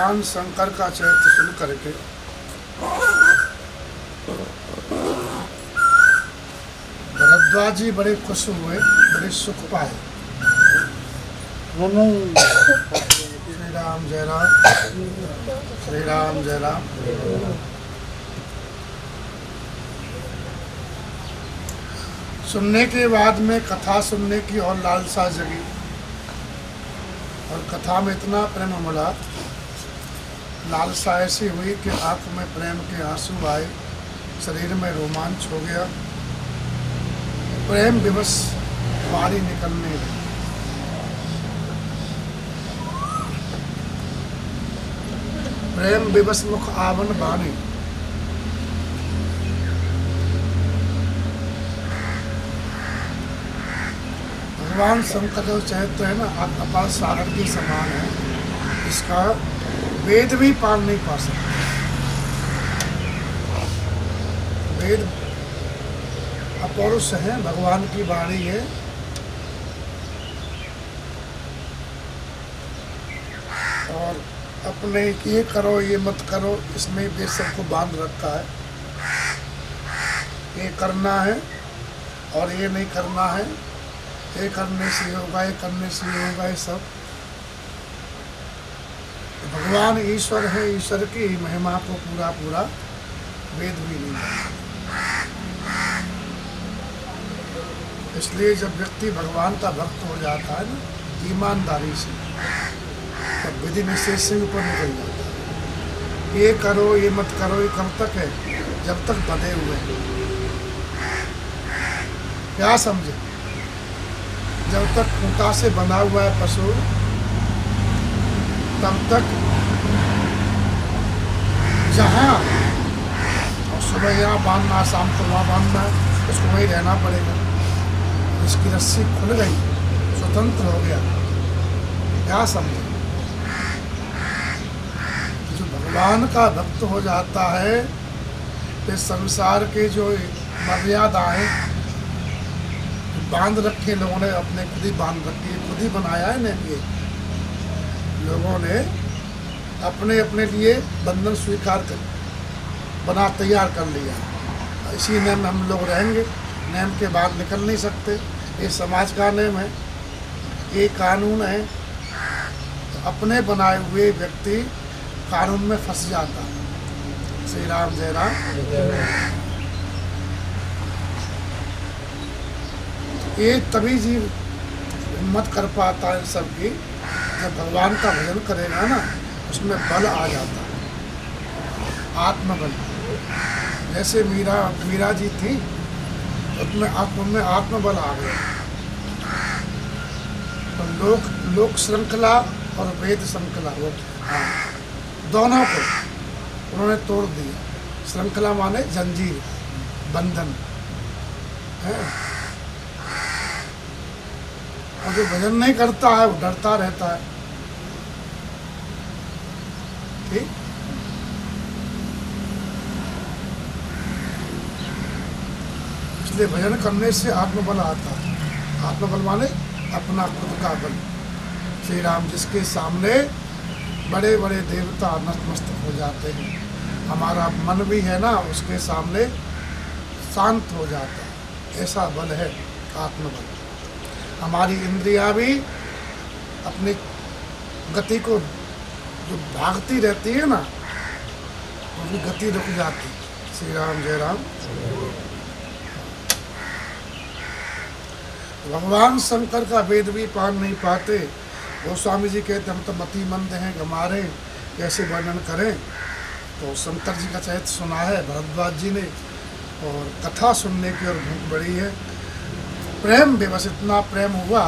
भगवान शंकर का चरित्र सुन करके भरद्वाज जी बड़े खुश हुए, बड़े सुख पाए। श्री राम जय राम, श्री राम जय राम। सुनने के बाद में कथा सुनने की और लालसा जगी और कथा में इतना प्रेम मिला, लालसा ऐसी हुई कि आंख में प्रेम के आंसू आए, शरीर में रोमांच हो गया, प्रेम विवश वाणी निकलने लगी। प्रेम विवश मुख आवन बानी। भगवान शंकर जो चरित्र है ना, अपार सागर के समान है, इसका वेद भी पार नहीं पा सकते। वेद अपौरुष है, भगवान की वाणी है। और अपने ये करो ये मत करो, इसमें भी सबको बांध रखा है। ये करना है और ये नहीं करना है, ये करने से होगा, ये करने से होगा, ये सब। भगवान ईश्वर है, ईश्वर की महिमा को पूरा पूरा वेद भी नहीं है। इसलिए जब व्यक्ति भगवान का भक्त हो जाता है ना, ईमानदारी से, तब विधि निषेध से ऊपर निकल जाता है। ये करो ये मत करो, ये कब तक है? जब तक बंधे हुए हैं। क्या समझे? जब तक खूंटा से बना हुआ है पशु, तब तक जहाँ और सुबह यहाँ बांधना, शाम को वहाँ बांधना है, उसको वहीं रहना पड़ेगा। इसकी रस्सी खुल गई, स्वतंत्र हो गया। क्या समझे? जो भगवान का भक्त हो जाता है, तो संसार के जो मर्यादाएं बांध रखे लोगों ने, अपने खुद ही बांध रखी है, खुद ही बनाया है ना। ये लोगों ने अपने अपने लिए बंधन स्वीकार कर बना तैयार कर लिया। इसी नेम में हम लोग रहेंगे, नेम के बाद निकल नहीं सकते। ये समाज का नेम है, ये कानून है। तो अपने बनाए हुए व्यक्ति कानून में फंस जाता है। श्री राम जय राम। ये तभी जीव हिम्मत कर पाता है सबकी, जब भगवान का भजन करेगा ना, उसमें बल आ जाता है, आत्मबल। जैसे मीरा जी थी, उसमें आत्मबल आ गया। तो लोक श्रृंखला और वेद श्रृंखला, वो दोनों को उन्होंने तोड़ दिया। श्रृंखला माने जंजीर, बंधन है। और जो भजन नहीं करता है, वो डरता रहता है। ठीक? इसलिए भजन करने से आत्मबल आता है। आत्मबल माने अपना खुद का बल। श्री राम, जिसके सामने बड़े बड़े देवता नतमस्तक हो जाते हैं, हमारा मन भी है ना, उसके सामने शांत हो जाता है। ऐसा बल है आत्मबल। हमारी इंद्रियां भी अपनी गति को, जो भागती रहती है ना, उसकी गति रुक जाती। श्री राम जय राम। भगवान शंकर का वेद भी पार नहीं पाते। गोस्वामी जी कहते हम तो मतिमंद हैं, गंवारे, कैसे वर्णन करें। तो शंकर जी का चरित्र सुना है भरद्वाज जी ने, और कथा सुनने की और भूख बढ़ी है। प्रेम विवश इतना प्रेम हुआ,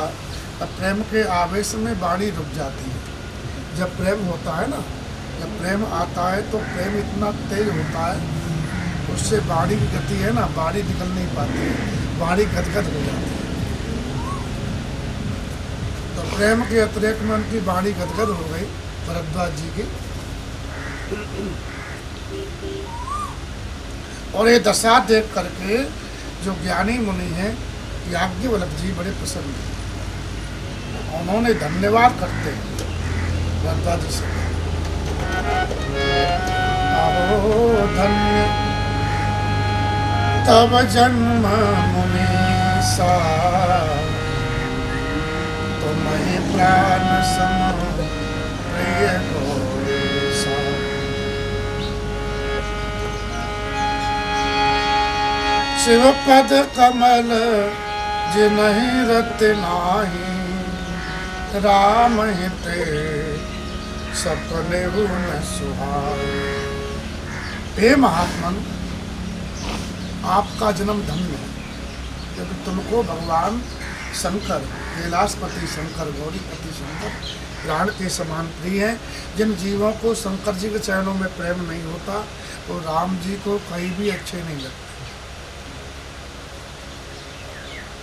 तब प्रेम के आवेश में वाणी रुक जाती है। जब प्रेम होता है ना, जब प्रेम आता है तो प्रेम इतना तेज होता है, उससे वाणी की गति है ना, वाणी निकल नहीं पाती है, वाणी गदगद हो जाती है। तो प्रेम के अतिरेक में उनकी वाणी गदगद हो गई भरद्वाज जी की। और ये दशा देख करके जो ज्ञानी मुनि हैं, याज्ञवल्क्य जी बड़े प्रसन्न हैं। उन्होंने धन्यवाद करते हैं भरद्वाज जी से। अहो धन्य तब जन्म मुनीसा, तुम्हें प्राण सम प्रिय गौरीसा। शिव पद कमल जिन्हि रति नाही, राम हिते सपने न सुहाए। हे महात्मन, आपका जन्म धन्य है, क्योंकि तुमको भगवान शंकर, कैलाशपति शंकर, गौरीपति शंकर प्राण के समान प्रिय है। जिन जीवों को शंकर जी के चरणों में प्रेम नहीं होता वो राम जी को कहीं भी अच्छे नहीं लगते।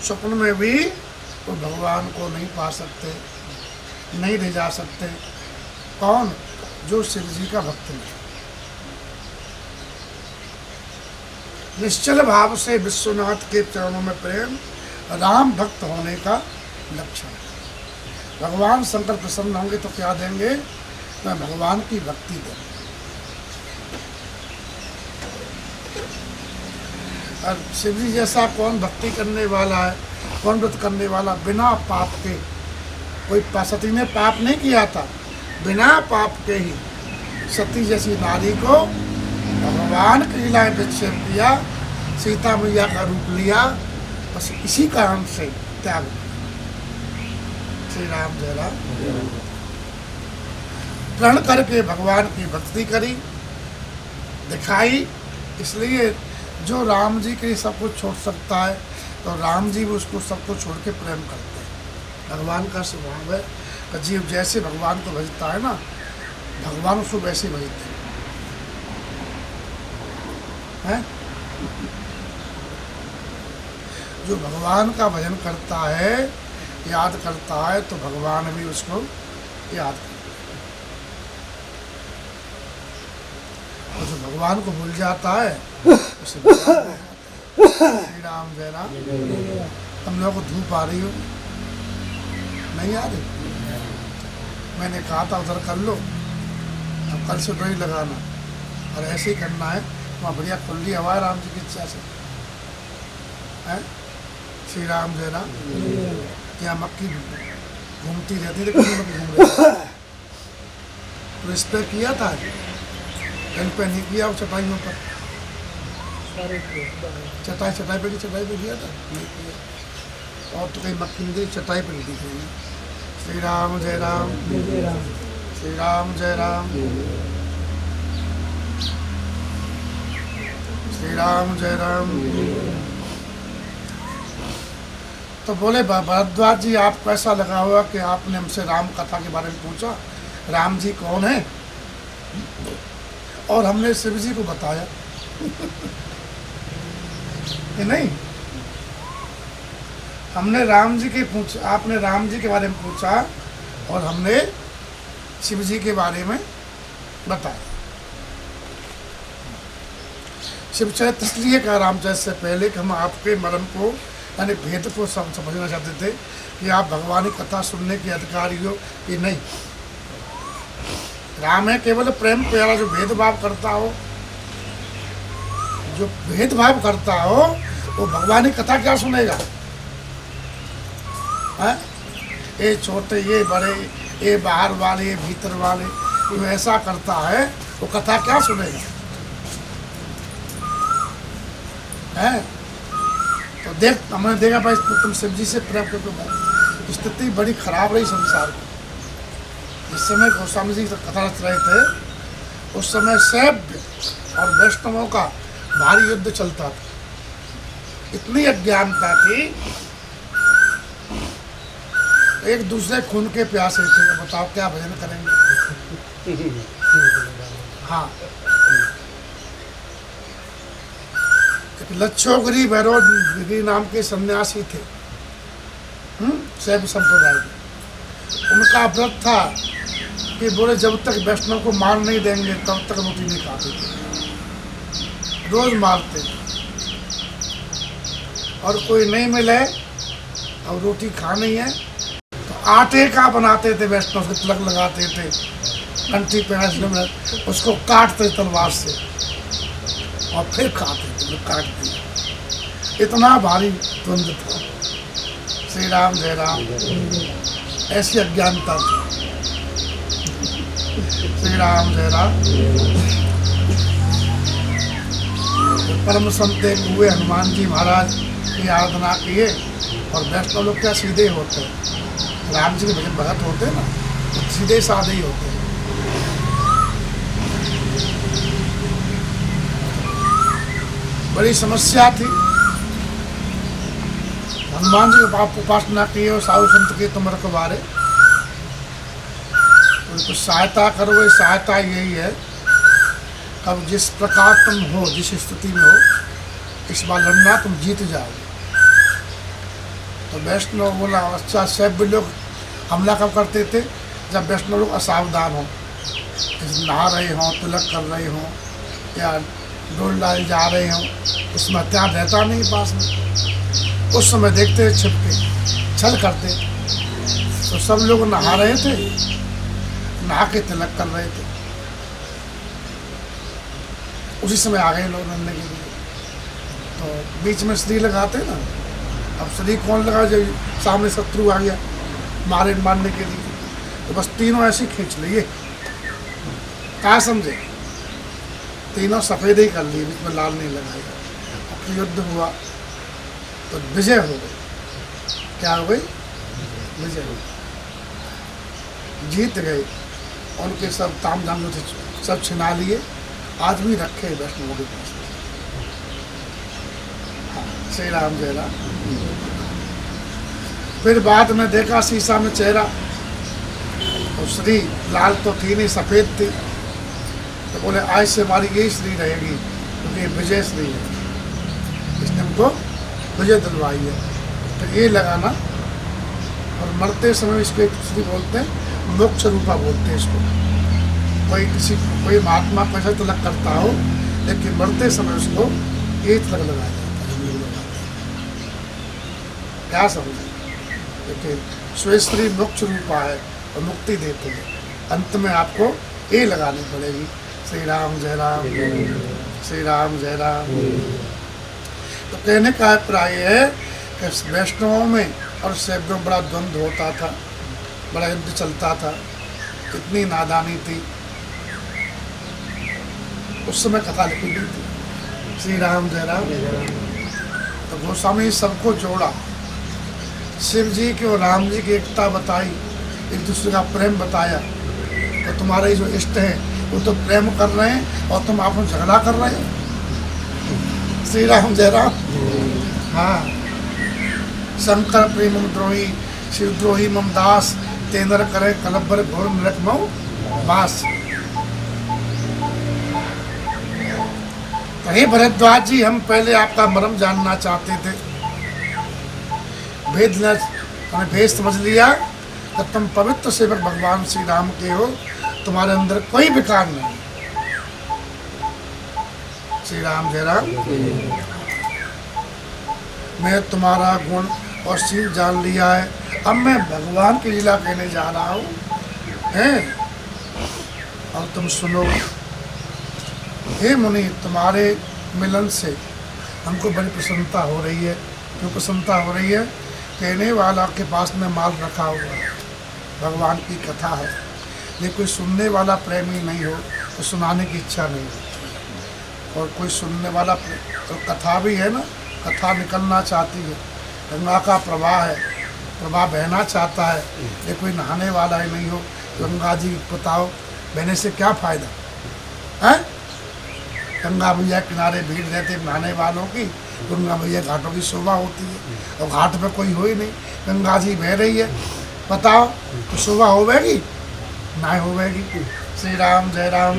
स्वप्न में भी वो भगवान को नहीं पा सकते, नहीं ले जा सकते। कौन? जो शिव जी का भक्त है। निश्चल भाव से विश्वनाथ के चरणों में प्रेम राम भक्त होने का लक्षण है। भगवान शंकर प्रसन्न होंगे तो क्या देंगे? तो भगवान की भक्ति देंगे। और शिव जी जैसा कौन भक्ति करने वाला है, कौन व्रत करने वाला बिना पाप के? कोई सती ने पाप नहीं किया था, बिना पाप के ही सती जैसी नारी को भगवान की लीलाएं विक्षेप किया, सीता मैया का रूप लिया, बस इसी कारण से त्याग। श्री राम जय राम। प्रण करके भगवान की भक्ति करी, दिखाई। इसलिए जो राम जी के लिए सब कुछ छोड़ सकता है तो राम जी भी उसको सब कुछ छोड़ के प्रेम करते हैं। भगवान का स्वभाव है कि जीव जैसे भगवान को भजता है ना, भगवान उसको वैसे भजते हैं। जो भगवान का भजन करता है, याद करता है, तो भगवान भी उसको याद करते हैं। और जो भगवान को भूल जाता है उसे श्री राम जय राम। तुम लोगों को धूप आ रही हो? नहीं आ रही? मैंने कहा था उधर कर लो, अब कल से ड्राई लगाना और ऐसे ही करना है। वहाँ बढ़िया खुली हवा है राम जी की इच्छा से है। श्री राम जय राम। यहाँ मक्खी घूमती रहती थी, कहीं मक्खी घूम रही। तो इस पर किया था, कहीं पे नहीं किया। चटाइयों पर, चटाई पे किया था, नहीं किया। और तो कहीं मक्खी नहीं दिख, चटाई पर नहीं दिख रही है। श्री राम जय राम। श्री राम जय राम। श्री राम जय राम। तो बोले भरद्वाज जी, आपको ऐसा लगा होगा कि आपने हमसे राम कथा के बारे में पूछा, राम जी कौन है, और हमने शिव जी को बताया कि नहीं। हमने राम जी के पूछा, आपने राम जी के बारे में पूछा और हमने शिव जी के बारे में बताया। शिव चरित्र इसलिए कहा रामचरित्र से पहले कि हम आपके मर्म को, यानी भेद को समझना चाहते थे कि आप भगवान की कथा सुनने के अधिकारी हो कि नहीं। राम है केवल प्रेम प्यारा, जो भेदभाव करता हो, जो भेदभाव करता हो वो भगवान की कथा क्या सुनेगा? है? ये छोटे, ये बड़े, ये बाहर वाले, ये भीतर वाले, जो ऐसा करता है वो कथा क्या सुनेगा? है? तो देख, हमने देखा भाई तुम शिव जी से प्रेम करके स्थिति बड़ी खराब रही संसार की। जिस समय गोस्वामी जी कथा रच रहे थे उस समय शैव और वैष्णवों का भारी युद्ध चलता था। इतनी अज्ञानता थी, एक दूसरे खून के प्यासे थे। बताओ क्या भजन करेंगे? हाँ, एक लच्छोगिरी भैरवगिरी नाम के सन्यासी थे, शैव संप्रदाय के। उनका व्रत था कि बोले जब तक वैष्णव को मार नहीं देंगे तब तक रोटी नहीं खाते थे, रोज मारते थे। और कोई नहीं मिले और रोटी खानी है तो आटे का बनाते थे, वैष्णव से तिलक लगाते थे कंठी पे उसको काटते तलवार से और फिर खाते थे, काट दिया। इतना भारी द्वंद्व था। श्री राम जय राम। ऐसी अज्ञानता थी। श्री राम जय राम। परम संत एक हुए हनुमान जी महाराज की आराधना किए, और वैष्णव लोग क्या सीधे होते हैं, राम जी के भजन भगत होते हैं ना, तो सीधे साधे ही होते हैं। बड़ी समस्या थी। हनुमान जी के उपासना किए और साधु संत के तुम रखवारे, उनको सहायता करो। ये सहायता यही है, कब जिस प्रकार तुम हो, जिस स्थिति में हो, इस बार लड़ना तुम जीत जाओगे। तो वैष्णव बोला अच्छा, सब लोग हमला कब करते थे, जब वैष्णव लोग असावधान हो, नहा रहे हों, तिलक कर रहे हों, या डोल डाल जा रहे हों, उसमें हथियार रहता नहीं पास में। उस समय देखते छिप के छल करते। तो सब लोग नहा रहे थे, नहा के तिलक कर रहे थे, उसी समय आ गए लोग लड़ने के लिए। तो बीच में श्री लगाते ना, अब श्री कौन लगा जब सामने शत्रु आ गया मारने के लिए, तो बस तीनों ऐसे खींच लिए। क्या समझे, तीनों सफ़ेद ही कर लिए, बीच में लाल नहीं लगाया। युद्ध हुआ तो विजय हो गई। क्या हो गई, विजय हो गई, जीत गए। उनके सब ताम झाम जो थे सब छिना लिए, आज भी रखे वैष्णव के पास। श्री राम जय राम। फिर बाद में देखा शीशा में चेहरा, तो श्री लाल तो थी नहीं, सफ़ेद थी। तो बोले आज से हमारी यही श्री रहेगी, क्योंकि ये विजय श्री है, इसने हमको विजय दिलवाई है। तो ये लगाना। और मरते समय इसको एक श्री बोलते हैं, मोक्ष रूपा बोलते हैं इसको। कोई महात्मा कैसे तिलक करता हो, लेकिन मरते समय उसको ये तिलक लगाया जाता है। क्या समझे, देखिए स्वेश्री मोक्ष रूपा है और मुक्ति देते हैं। अंत में आपको ये लगानी पड़ेगी। श्री राम जय राम। श्री राम जय राम। तो कहने का अभिप्राय है कि वैष्णवों में और शैवों में बड़ा द्वंद्व होता था, बड़ा युद्ध चलता था, इतनी नादानी थी। उस समय कथा लिखी गई थी। श्री राम जय राम। तो गोस्वामी सबको जोड़ा, शिव जी की और राम जी की एकता बताई, एक दूसरे का प्रेम बताया। तो तुम्हारे जो इष्ट हैं वो तो प्रेम कर रहे हैं और तुम आपस में झगड़ा कर रहे हो। श्री राम जय राम। हाँ, शंकर प्रेम द्रोही, शिवद्रोही मम दास, तेंद्र करे कलब्बर घोर नरक मऊ वास। तो हे भरद्वाज जी, हम पहले आपका मर्म जानना चाहते थे। भेद समझ लिया तो तुम पवित्र सेवक भगवान श्री राम के हो, तुम्हारे अंदर कोई विकार नहीं। श्री राम जय राम। मैं तुम्हारा गुण और शील जान लिया है, अब मैं भगवान की लीला कहने जा रहा हूँ, हैं? और तुम सुनो। हे मुनि, तुम्हारे मिलन से हमको बड़ी प्रसन्नता हो रही है। क्यों प्रसन्नता हो रही है? कहने वाला के पास में माल रखा हुआ है, भगवान की कथा है, लेकिन कोई सुनने वाला प्रेमी नहीं हो तो सुनाने की इच्छा नहीं होती। और कोई सुनने वाला तो कथा भी है ना, कथा निकलना चाहती है, गंगा का प्रवाह है, प्रवाह बहना चाहता है, लेकिन कोई नहाने वाला ही नहीं हो। गंगा जी बताओ, बहने से क्या फ़ायदा है? गंगा मैया किनारे भीड़ रहती नहाने वालों की, गंगा मैया घाटों की शोभा होती है, और घाट पे कोई हो ही नहीं, गंगा जी बह रही है, बताओ तो शोभा होवेगी? ना होवेगी। श्री राम जय राम।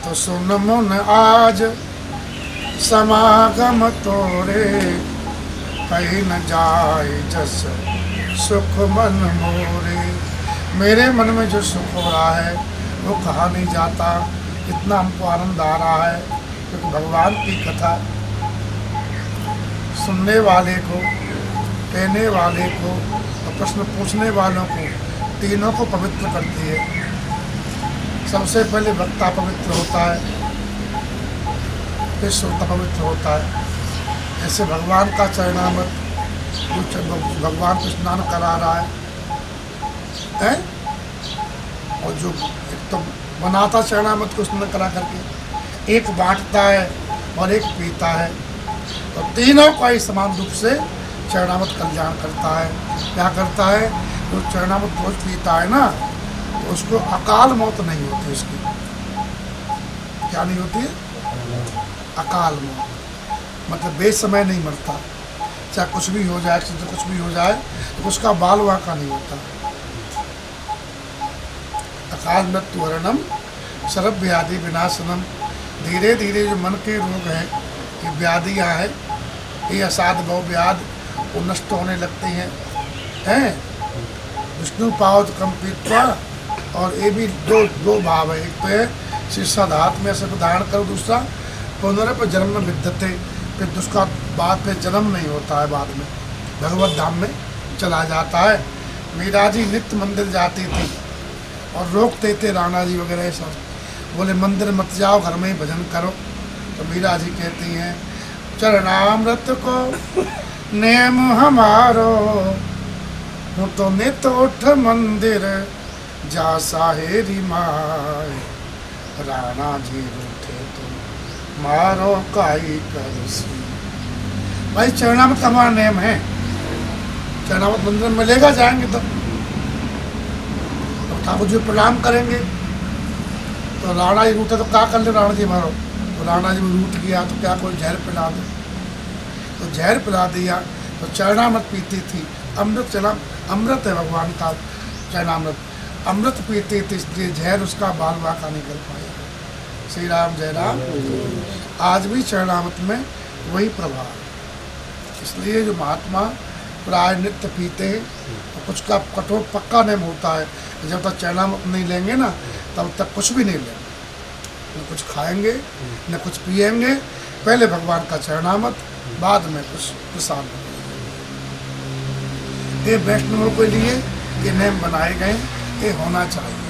तो सुन मुन आज समागम तोरे, कहीं न जाए जस सुख मन मोरे। मेरे मन में जो सुख हो रहा है वो कहा नहीं जाता, इतना हमको आनंद आ रहा है, क्योंकि भगवान की कथा सुनने वाले को, कहने वाले को और प्रश्न पूछने वालों को तीनों को पवित्र करती है। सबसे पहले वक्ता पवित्र होता है, फिर श्रोता पवित्र होता है। ऐसे भगवान का चरणामृत जो भगवान को स्नान करा रहा है? और जो एक तो बनाता चरणामृत को स्नान करा करके, एक बांटता है और एक पीता है, तो तीनों का ही समान रूप से चरणामृत कल्याण करता है। क्या करता है? जो चरणामृत रोज पीता है ना, तो उसको अकाल मौत नहीं होती। उसकी क्या नहीं होती है? अकाल मौत, मतलब बेसमय नहीं मरता। चाहे कुछ भी हो जाए, कुछ भी हो जाए, तो उसका बाल वाका नहीं होता। अकाल मृत्यु हरणम सर्व व्याधि विनाशनम। धीरे धीरे जो मन के रोग हैं, ये व्याधियाँ हैं, ये असाध भव व्याध वो नष्ट होने लगती हैं। विष्णु पावत कंपित्वा, और ये भी दो भाव है। एक तो है शीर्षाधात में ऐसे धारण करो, दूसरा पुनरप जन्म विद्यते, फिर उसका बाद पे जन्म नहीं होता है, बाद में भगवत धाम में चला जाता है। मीरा जी नित्य मंदिर जाती थी और रोकते थे राणा जी वगैरह सब, बोले मंदिर मत जाओ, घर में ही भजन करो। तो मीरा जी कहती हैं चरणामृत को नेम हमारो, हूँ तो नित उठ मंदिर जा साहेरी माय। राणा जी रूठे तो मारो काई करसी। भाई चरणामृत हमारा नेम है, चरणामृत मंदिर में लेगा जाएंगे तो ठाकुर जी प्रणाम करेंगे। तो राणा जी रूठे तो क्या कर ले राणा जी मारो। तो राणा जी में रूठ गया तो क्या कोई जहर पिला दे, तो जहर पिला दिया। तो चरणामृत पीती थी, अमृत चला, अमृत है भगवान का चरणामृत, अमृत पीती थी, इसलिए जहर उसका बाल वाका नहीं कर पाया। श्री राम जय राम। आज भी चरणामृत में वही प्रभाव, इसलिए जो महात्मा प्राय नित्य पीते हैं, तो कुछ का कठोर पक्का नियम होता है, जब तक चरणामृत नहीं लेंगे ना, तब तक कुछ भी नहीं लेंगे, न कुछ खाएंगे न कुछ पिएंगे। पहले भगवान का चरणामृत, बाद में कुछ प्रसाद। ये वैष्णवों के लिए ये नियम बनाए गए, ये होना चाहिए।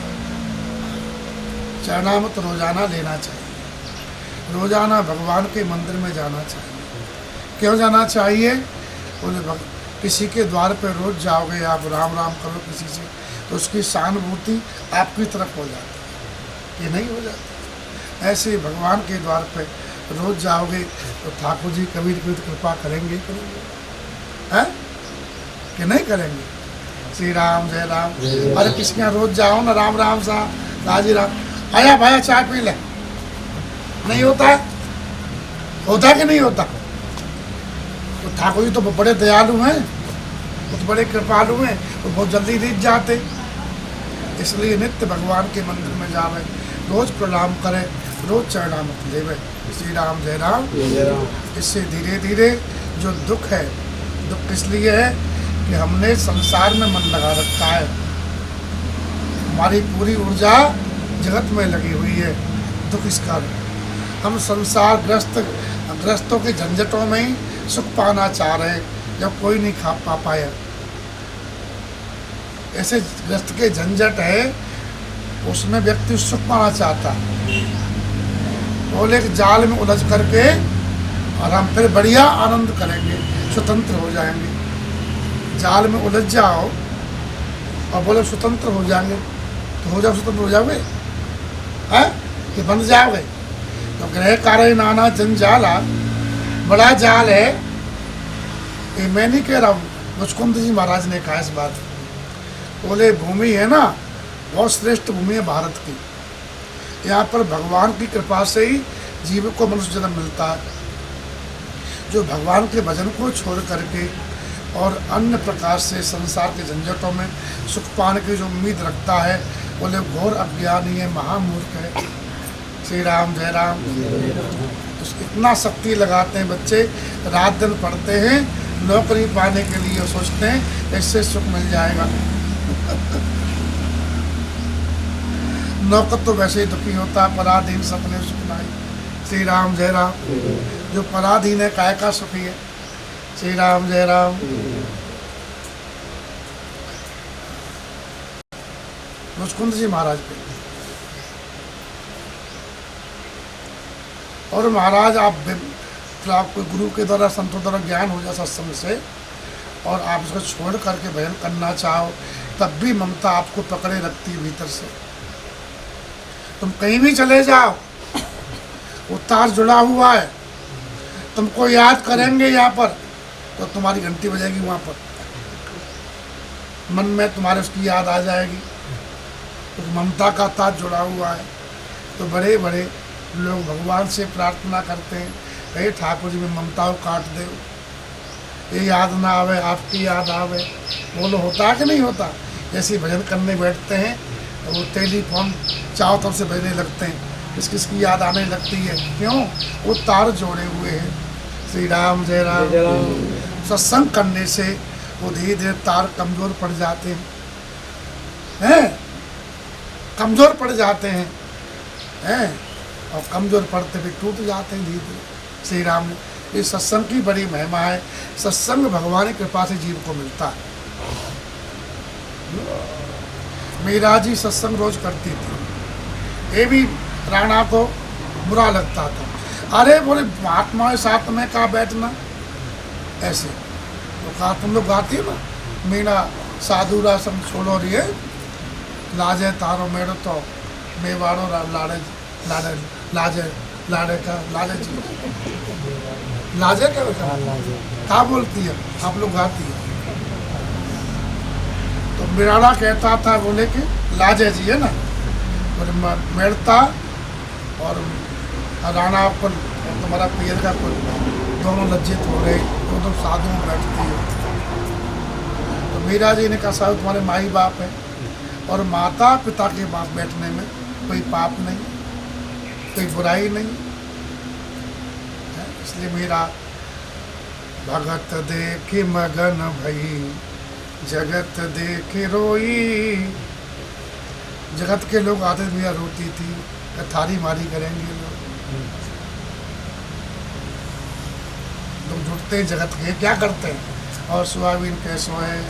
चरणामृत रोजाना लेना चाहिए, रोजाना भगवान के मंदिर में जाना चाहिए। क्यों जाना चाहिए? बोले किसी के द्वार पे रोज जाओगे आप, राम राम करो किसी से, तो उसकी सहानुभूति आपकी तरफ हो जाती है, ये नहीं हो जाती। ऐसे ही भगवान के द्वार पे रोज जाओगे तो ठाकुर जी कभी कभी कृपा करेंगे हैं कि नहीं करेंगे? श्री राम जय राम। अरे किसके यहाँ रोज जाओ ना, राम राम सा राजी राम, आया भाया चाय पी ले, नहीं होता है? होता कि नहीं होता? तो ठाकुर जी तो बड़े दयालु हैं, वो तो बड़े कृपालु हैं, तो बहुत जल्दी रीत जाते। इसलिए नित्य भगवान के मंदिर में जावे, रोज प्रणाम करें, रोज चरणामृत लेवे। श्री राम जय राम। इससे धीरे धीरे जो दुख है, दुख इसलिए है कि हमने संसार में मन लगा रखा है, हमारी पूरी ऊर्जा जगत में लगी हुई है। दुख इसका, हम संसार ग्रस्तों के झंझटों में ही सुख पाना चाह रहे, जब कोई नहीं खा पा पाया। ऐसे ग्रस्त के झंझट है, उसमें व्यक्ति सुख पाना चाहता है, बोले कि जाल में उलझ करके और हम फिर बढ़िया आनंद करेंगे, स्वतंत्र हो जाएंगे। जाल में उलझ जाओ और बोले स्वतंत्र हो जाएंगे, तो हो जाओ, स्वतंत्र हो जाओगे हैं कि बंध जाओगे? तो ग्रह कार्य नाना जंजाला, बड़ा जाल है ये। मैं नहीं कह रहा हूँ, मुचकुंद जी महाराज ने कहा इस बात। बोले भूमि है ना, बहुत श्रेष्ठ भूमि है भारत की, यहाँ पर भगवान की कृपा से ही जीव को मनुष्य जन्म मिलता है। जो भगवान के भजन को छोड़ करके और अन्य प्रकार से संसार के झंझटों में सुख पाने की जो उम्मीद रखता है, बोले घोर अज्ञानी है, महामूर्ख है। श्री राम जय राम। तो इतना शक्ति लगाते हैं बच्चे, रात दिन पढ़ते हैं नौकरी पाने के लिए, और सोचते हैं इससे सुख मिल जाएगा। नौकर तो वैसे ही दुखी होता है, पराधीन सपने सुख नहीं। श्री राम जय राम। जो पराधीन है काय का सुखी है। श्री राम जय राम। मुचकुंद जी महाराज पे। और महाराज आपको गुरु के द्वारा संतों द्वारा ज्ञान हो जाए सत्संग से, और आप इसको छोड़ करके भजन करना चाहो, तब भी ममता आपको पकड़े रखती है भीतर से। तुम कहीं भी चले जाओ, वो तार जुड़ा हुआ है, तुमको याद करेंगे यहाँ पर तो तुम्हारी घंटी बजेगी वहाँ पर, मन में तुम्हारे उसकी याद आ जाएगी, तो ममता का तार जुड़ा हुआ है। तो बड़े बड़े लोग भगवान से प्रार्थना करते हैं, हे ठाकुर जी में ममता को काट दो, ये याद ना आवे, आपकी याद आवे। बोलो होता है कि नहीं होता? जैसे भजन करने बैठते हैं तो वो टेलीफोन चारों तरफ से बजने लगते हैं, किस किस की याद आने लगती है, क्यों? वो तार जोड़े हुए हैं। श्री राम जय राम। सत्संग करने से वो धीरे धीरे तार कमज़ोर पड़ जाते हैं, कमज़ोर पड़ जाते हैं, और कमज़ोर पड़ते भी टूट जाते हैं धीरे धीरे। श्री राम ने, ये सत्संग की बड़ी महिमा है। सत्संग भगवान की कृपा से जीव को मिलता है। मीरा जी सत्संग रोज करती थी, ये भी राणा को बुरा लगता था। अरे बोले महात्मा के साथ में कहाँ बैठना, ऐसे तो कहा तुम लोग गाती हो ना, मीना साधुरा सम छोड़ो रिए लाजे तारो मेड़ो तो मेवाड़ो लाड़े लाड़े लाजे लाड़े का लाजे जी लाजे क्या बोलती है, आप लोग गाती है। तो बिराड़ा कहता था, बोले कि लाजे जी है ना, बोले मेड़ता और राणा पर तुम्हारा पियर का कुल दोनों लज्जित हो गए, दोनों साधु में बैठती है। तो मीरा जी ने कहा साहब तुम्हारे माई बाप है, और माता पिता के पास बैठने में कोई पाप नहीं, कोई बुराई नहीं है। इसलिए मेरा भगत देखे मगन भई जगत देखे रोई। जगत के लोग आते मीरा रोती थी, थारी मारी करेंगे लोग जुटते हैं जगत के, क्या करते हैं, और सोयाबीन कैसा है,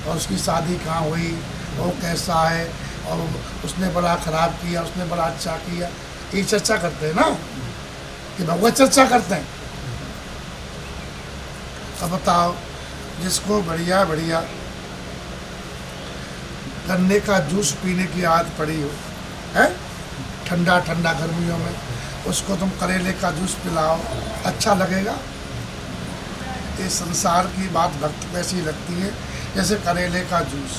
और उसकी शादी कहाँ हुई, वो कैसा है, और उसने बड़ा खराब किया, उसने बड़ा अच्छा किया, ये चर्चा करते हैं ना, कि भगवत चर्चा करते हैं। अब बताओ, जिसको बढ़िया बढ़िया गन्ने का जूस पीने की आदत पड़ी हो, है ठंडा ठंडा गर्मियों में, उसको तुम करेले का जूस पिलाओ, अच्छा लगेगा? ये संसार की बात भक्त को ऐसी लगती है जैसे करेले का जूस।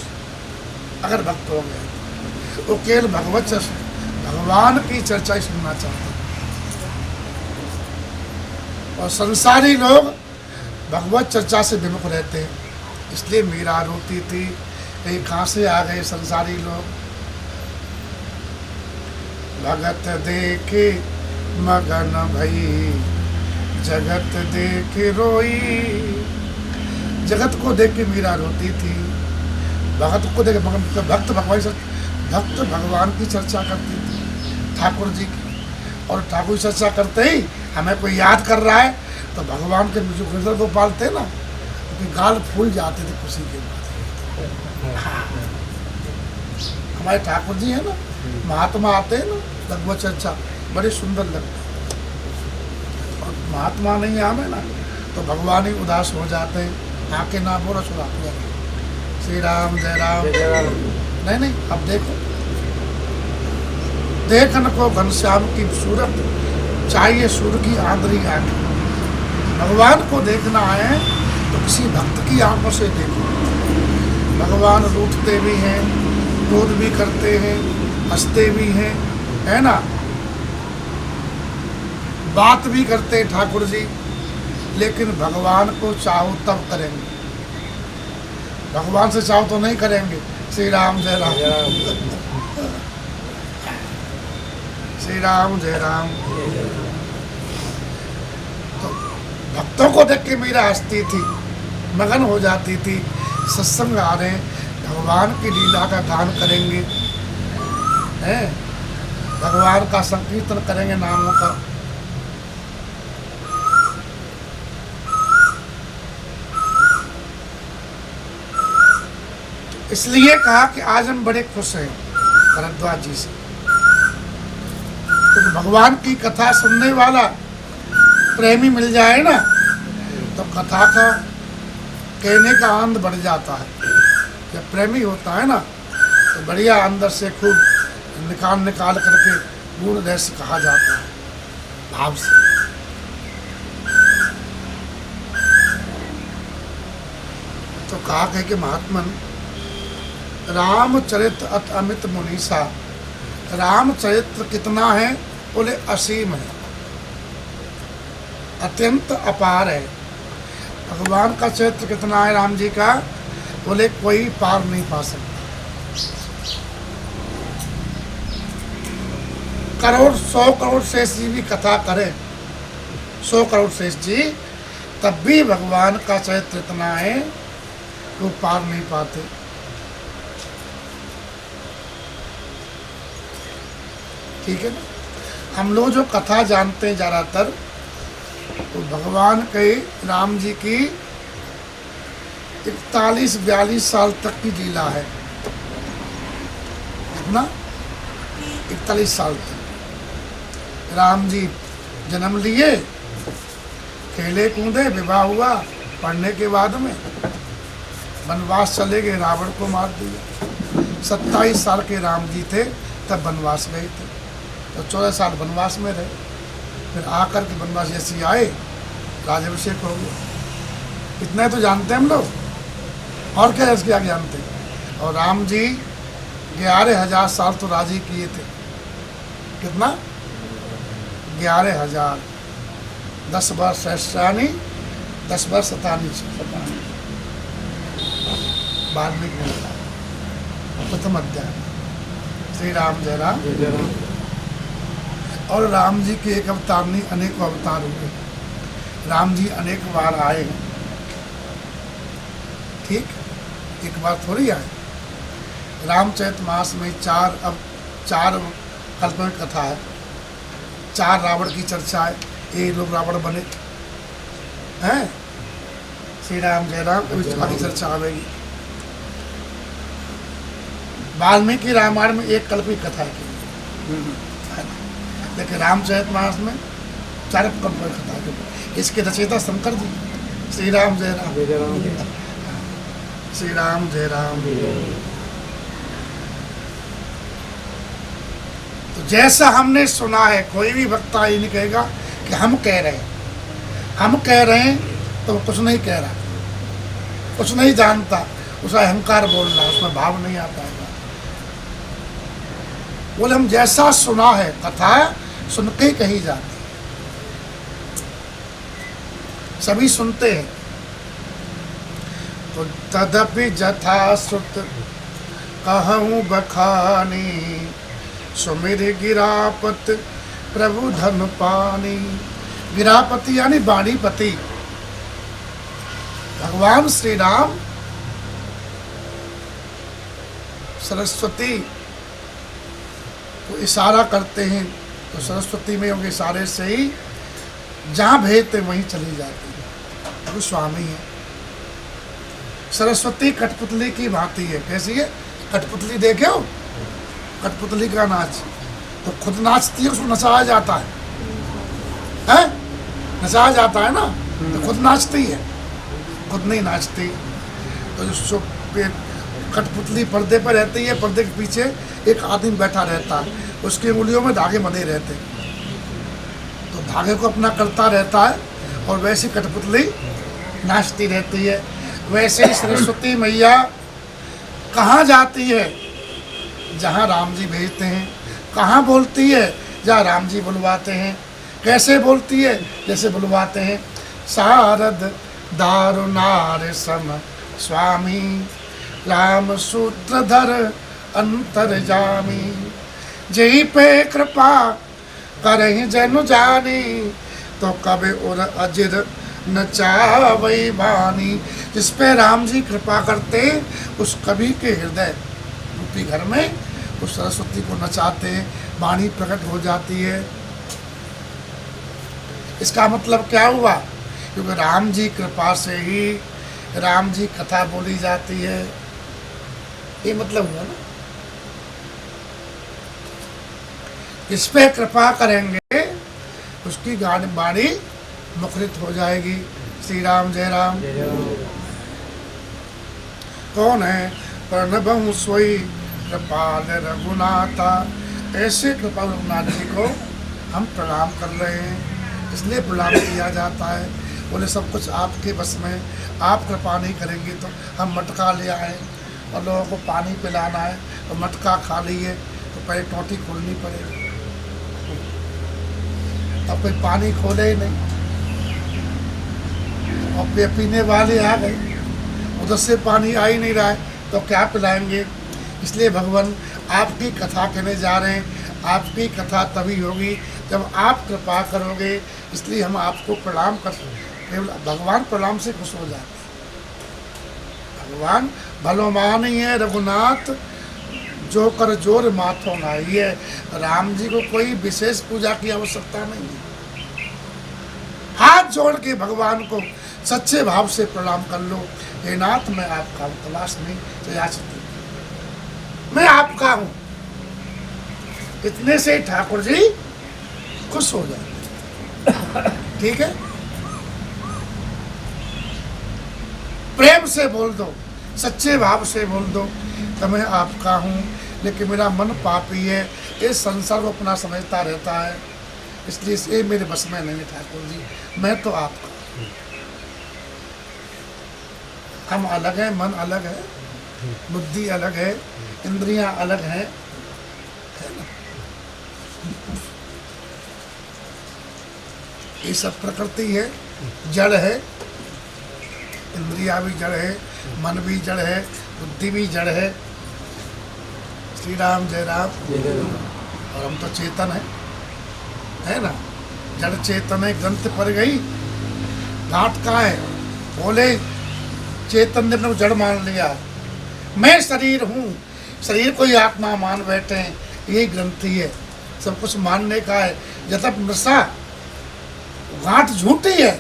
अगर भक्त हो गए वो केवल भगवान की चर्चा ही सुनना चाहते हैं, और संसारी लोग भगवत चर्चा से विमुख रहते हैं। इसलिए मीरा रोती थी, कहीं कहाँ से आ गए संसारी लोग। भगत देखे मगन भई जगत देखे रोई। जगत को देख के मीरा रोती थी, भगत को देख भक्त भगवान की चर्चा करती थी, ठाकुर जी की। और ठाकुर की चर्चा करते ही हमें कोई याद कर रहा है तो भगवान के जो हृदय को पालते ना, तो गाल फूल जाते थे खुशी के बाद। हमारे ठाकुर जी है ना, महात्मा आते हैं ना, भगवत चर्चा बड़ी सुंदर लगती है। और महात्मा नहीं आवे ना तो भगवान ही उदास हो जाते हैं, आके ना बोला सुना पूरा। श्री राम जय राम। नहीं नहीं, अब देखो, देखन को घनश्याम की सूरत चाहिए, सूर्य की आंधरी आंखें। भगवान को देखना है तो किसी भक्त की आंखों से देखो। भगवान रूठते भी हैं, क्रोध भी करते हैं, हंसते भी हैं, है ना, बात भी करते हैं ठाकुर जी, लेकिन भगवान को चाहो तब करेंगे, भगवान से चाहो तो नहीं करेंगे। श्री राम जय राम। श्री राम जय राम। तो भक्तों को देख के मीरा हंसती थी, मगन हो जाती थी। सत्संग आ रहे हैं, भगवान की लीला का गान करेंगे, हैं, भगवान का संकीर्तन करेंगे नामों का। इसलिए कहा कि आज हम बड़े खुश हैं। भरद्वाज जी से। तो भगवान की कथा सुनने वाला प्रेमी मिल जाए ना, तो कथा का कहने का आनंद बढ़ जाता है। जब प्रेमी होता है ना, तो बढ़िया अंदर से खूब निकाल करके गुण रहस्य कहा जाता है भाव से। तो कहा कह के महात्मन, रामचरित अत अमित मुनीसा, रामचरित्र कितना है? बोले असीम है, अत्यंत अपार है। भगवान का चरित्र कितना है राम जी का? बोले कोई पार नहीं पा सकता। करोड़ 100 करोड़ शेष जी भी कथा करें, 100 करोड़ शेष जी, तब भी भगवान का चरित्र इतना है वो पार नहीं पाते। ठीक है ना? हम लोग जो कथा जानते हैं ज़्यादातर, तो भगवान के राम जी की 41-42 साल तक की लीला है। कितना? 41 साल तक राम जी जन्म लिए, खेले कूदे, विवाह हुआ, पढ़ने के बाद में वनवास चले गए, रावण को मार दिया। 27 साल के राम जी थे तब वनवास गए थे, तो 14 साल वनवास में रहे। फिर आकर के वनवास जैसे आए, राज्याभिषेक हो गया। इतना तो जानते हैं हम लोग, और क्या इसके आगे जानते हैं। और राम जी 11,000 साल तो राज ही किए थे। कितना? 11,000। 10 वर्ष सहस्रानी, 10 वर्ष शतानी वाल्मीकि ने कहा। प्रथम अध्याय श्री राम जय राम। और राम जी के एक अवतार नहीं, अनेकों अवतार हुए। राम जी अनेक बार आए हैं। ठीक, एक बार थोड़ी आए। रामचरितमानस में 4 कल्प में कथा है। 4 रावण की चर्चा है, ये लोग रावण बने हैं। श्री राम जय राम, की चर्चा आवेगी। वाल्मीकि रामायण में 1 कल्प की कथा है, लेकिन रामचरितमानस में 4 कल्प की कथा है। इसके रचयिता शंकर जी। श्री राम जय राम, श्री राम जय राम। तो जैसा हमने सुना है, कोई भी वक्ता ये नहीं कहेगा कि हम कह रहे हैं। हम कह रहे हैं तो कुछ नहीं कह रहा, कुछ नहीं जानता, उसका अहंकार बोल रहा, उसमें भाव नहीं आता है। बोले हम जैसा सुना है, कथा सुन के ही कही जाती है। सभी सुनते हैं। तो तदपि जथा श्रुत कहूँ बखानी, सुमिर गिरापत प्रभु धन पानी। गिरापति यानी वाणीपति भगवान श्री राम सरस्वती को इशारा करते हैं, तो सरस्वती में उनके इशारे से ही जहाँ भेजते वहीं चली जाती है। वो स्वामी है। सरस्वती कठपुतली की भांति है। कैसी है? कठपुतली देखे हो? कठपुतली का नाच तो खुद नाचती है, उसको नचाया जाता है, नचाया जाता है ना, तो खुद नाचती है, खुद नहीं नाचती। तो जो कठपुतली पर्दे पर रहती है, पर्दे के पीछे एक आदमी बैठा रहता है, उसकी उंगलियों में धागे बंधे रहते, तो धागे को अपना करता रहता है, और वैसी कठपुतली नाचती रहती है। वैसे ही सरस्वती मैया कहाँ जाती है? जहाँ राम जी भेजते हैं। कहाँ बोलती है? जहाँ राम जी बुलवाते हैं। कैसे बोलती है? जैसे बुलवाते हैं, शारद दारुनार सम स्वामी, राम सूत्रधर अंतर्जामी, जही पे कृपा करहि जनु जानी, तो कभी उर अजिर नचावई वाणी। जिस पे राम जी कृपा करते, उस कवि के हृदय रूपी घर में उस सरस्वती को नचाते, वाणी प्रकट हो जाती है। इसका मतलब क्या हुआ? क्योंकि राम जी कृपा से ही राम जी कथा बोली जाती है, ये मतलब हुआ ना। इस पे कृपा करेंगे उसकी वाणी मुखरित हो जाएगी। श्री राम जय राम। कौन है? प्रणबहु सोई कृपाल रघुनाथा। ऐसे कृपा रघुनाथ जी को हम प्रणाम कर रहे हैं, इसलिए प्रणाम किया जाता है। बोले सब कुछ आपके बस में, आप कृपा नहीं करेंगे तो हम मटका ले आए और लोगों को पानी पिलाना है तो मटका खा लिए तो पहले टोटी खोलनी पड़ेगी, अब कोई पानी खोले ही नहीं और पीने वाले आ गए, उधर से पानी आ ही नहीं रहा है तो क्या पिलाएंगे। इसलिए भगवान आपकी कथा कहने जा रहे हैं। आपकी कथा तभी होगी जब आप कृपा करोगे, इसलिए हम आपको प्रणाम कर। भगवान प्रणाम से खुश हो जाते हैं। भगवान भलोमान ही है रघुनाथ, जो कर जोर माथों नाई है। राम जी को कोई विशेष पूजा की आवश्यकता नहीं है। हाथ जोड़ के भगवान को सच्चे भाव से प्रणाम कर लो। हे नाथ, मैं आपका तलाश नहीं याचित, मैं आपका हूं। इतने से ठाकुर जी खुश हो जाते। ठीक है, प्रेम से बोल दो, सच्चे भाव से बोल दो तो मैं आपका हूँ, लेकिन मेरा मन पापी है, ये संसार को अपना समझता रहता है, इसलिए ये मेरे बस में नहीं है ठाकुर जी, मैं तो आपका। हम अलग हैं, मन अलग है, बुद्धि अलग है, इंद्रियां अलग हैं, है ना? ये सब प्रकृति है, जड़ है, इंद्रिया भी जड़ है, मन भी जड़ है, बुद्धि भी जड़ है। श्री राम जय राम। और हम तो चेतन है ना? जड़ चेतन है, ग्रंथ पर गई घाट का है, बोले चेतन ने अपने जड़ मान लिया। मैं शरीर हूँ, शरीर को ही आत्मा मान बैठे हैं, यही ग्रंथि है, सब कुछ मानने का है। जब तक नशा गांठ झूठी है,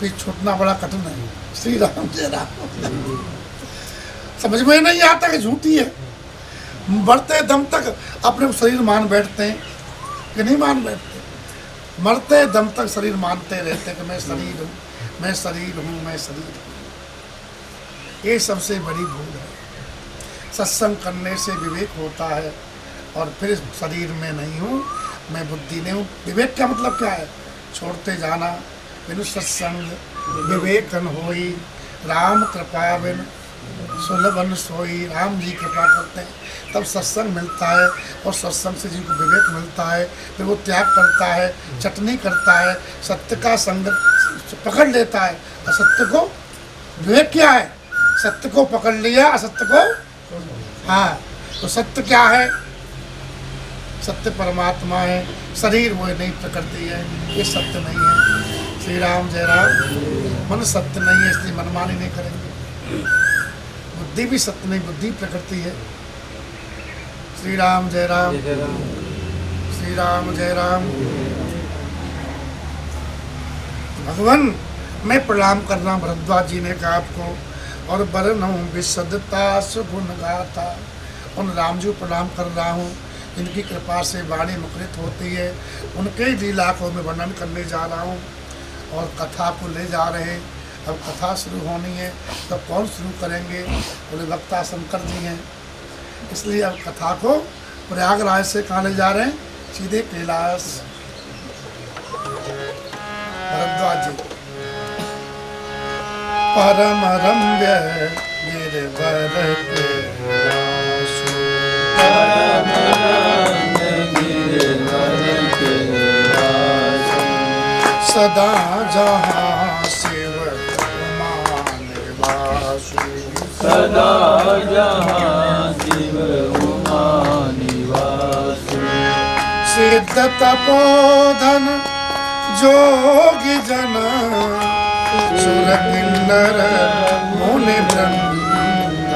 फिर छूटना बड़ा कठिन है। श्री राम जय राम। समझ में नहीं आता कि झूठी है, बढ़ते दम तक अपने शरीर मान बैठते हैं कि नहीं मान बैठते, मरते दम तक शरीर मानते रहते हैं कि मैं शरीर हूँ, मैं शरीर हूँ, मैं शरीर हूँ। ये सबसे बड़ी भूल है। सत्संग करने से विवेक होता है, और फिर शरीर में नहीं हूँ, मैं बुद्धि नहीं हूँ। विवेक का मतलब क्या है? छोड़ते जाना। बिनु सत्संग विवेकन होई, राम कृपा बिन सुलभन सोई। राम जी कृपा करते हैं तब सत्संग मिलता है, और सत्संग से जी को विवेक मिलता है, फिर वो त्याग करता है, चटनी करता है, सत्य का संग पकड़ लेता है। असत्य को, विवेक क्या है? सत्य को पकड़ लिया, असत्य को, हाँ, तो सत्य क्या है? सत्य परमात्मा है, शरीर वो नहीं, प्रकृति है, ये सत्य नहीं है। श्री राम जय राम। मन सत्य नहीं है, इसलिए मनमानी नहीं करेंगे। बुद्धि भी सत्य नहीं, बुद्धि प्रकृति है। श्री राम जय राम। श्री राम जय राम। भगवान मैं प्रणाम कर रहा हूँ, भरद्वाज जी ने कहा आपको, और बरनऊं विशदता सुगुण गाथा। उन राम जी प्रणाम कर रहा हूँ, जिनकी कृपा से वाणी मुखरित होती है, उनके लीला को मैं वर्णन करने जा रहा हूँ, और कथा को ले जा रहे हैं। अब कथा शुरू होनी है, तो कौन शुरू करेंगे? बोले वक्ता शंकर जी हैं, इसलिए अब कथा को प्रयागराज से कहाँ ले जा रहे हैं? सीधे कैलाश। भरद्वाज जी। परम रम्य गिरवर कैलाशो, परम रम्य गिरवर कैलाशो, सदा जहाँ शिव उमा निवासो, सदा जहाँ शिव उमा निवासो। सिद्ध तपोधन जोगी जन, सुर किन्नर मुनि वृंद,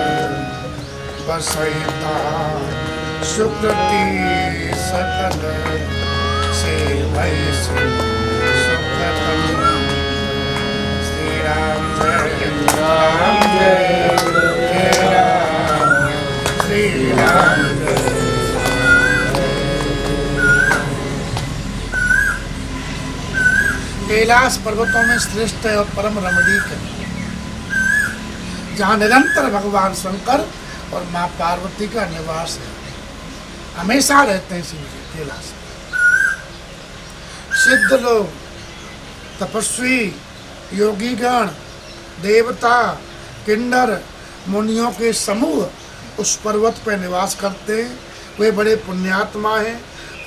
बसैता सुकृति सकल, सेवै सुखदम। श्री राम जय राम, जय जय राम, श्री राम जय। कैलाश पर्वतों में श्रेष्ठ है और परम रमणीक है, जहाँ निरंतर भगवान शंकर और माँ पार्वती का निवास है, हमेशा रहते हैं शिव जी कैलाश में। सिद्ध लोग, तपस्वी, योगीगण, देवता, किन्नर, मुनियों के समूह उस पर्वत पर निवास करते हैं। वे बड़े पुण्यात्मा हैं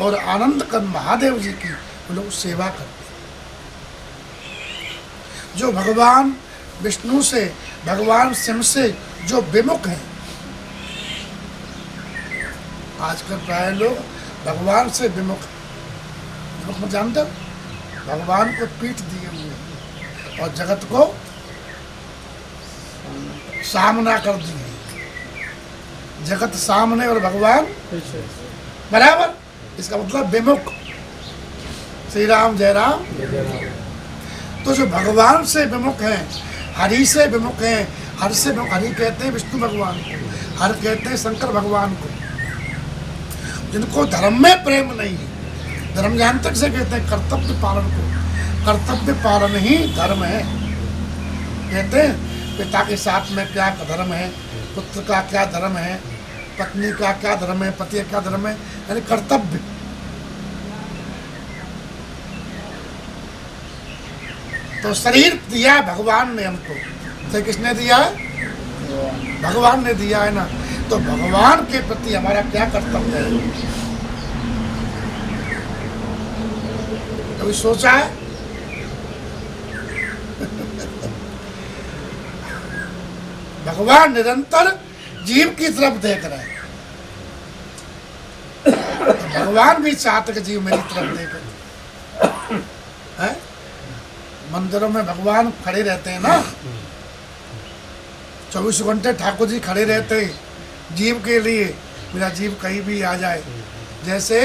और आनंद कंद महादेव जी की वो लोग सेवा करते हैं। जो भगवान विष्णु से, भगवान शिव से जो विमुख हैं, आजकल प्राय लोग भगवान से विमुख में जानते हो, भगवान को पीठ दिए हुए हैं और जगत को सामना कर दिए, जगत सामने और भगवान बराबर। इसका मतलब विमुख। श्री राम जय राम। तो जो भगवान से विमुख हैं, हरि से विमुख हैं, हर से विमुख, हरि कहते हैं विष्णु भगवान को, हर कहते हैं शंकर भगवान को, जिनको धर्म में प्रेम नहीं है। धर्म जानते से कहते हैं कर्तव्य पालन को, कर्तव्य पालन ही धर्म है। कहते हैं पिता के साथ में क्या धर्म है, पुत्र का क्या धर्म है, पत्नी का क्या धर्म है, पति का क्या धर्म है, यानी कर्तव्य। तो शरीर दिया भगवान ने हमको, तो किसने दिया है? भगवान ने दिया है ना। तो भगवान के प्रति हमारा क्या कर्तव्य है, कभी सोचा है? भगवान निरंतर जीव की तरफ देख रहे हैं। तो भगवान भी चाहते कि जीव मेरी तरफ देखे। हैं? मंदिरों में भगवान खड़े रहते हैं ना, 24 घंटे ठाकुर जी खड़े रहते हैं जीव के लिए, मेरा जीव कहीं भी आ जाए। जैसे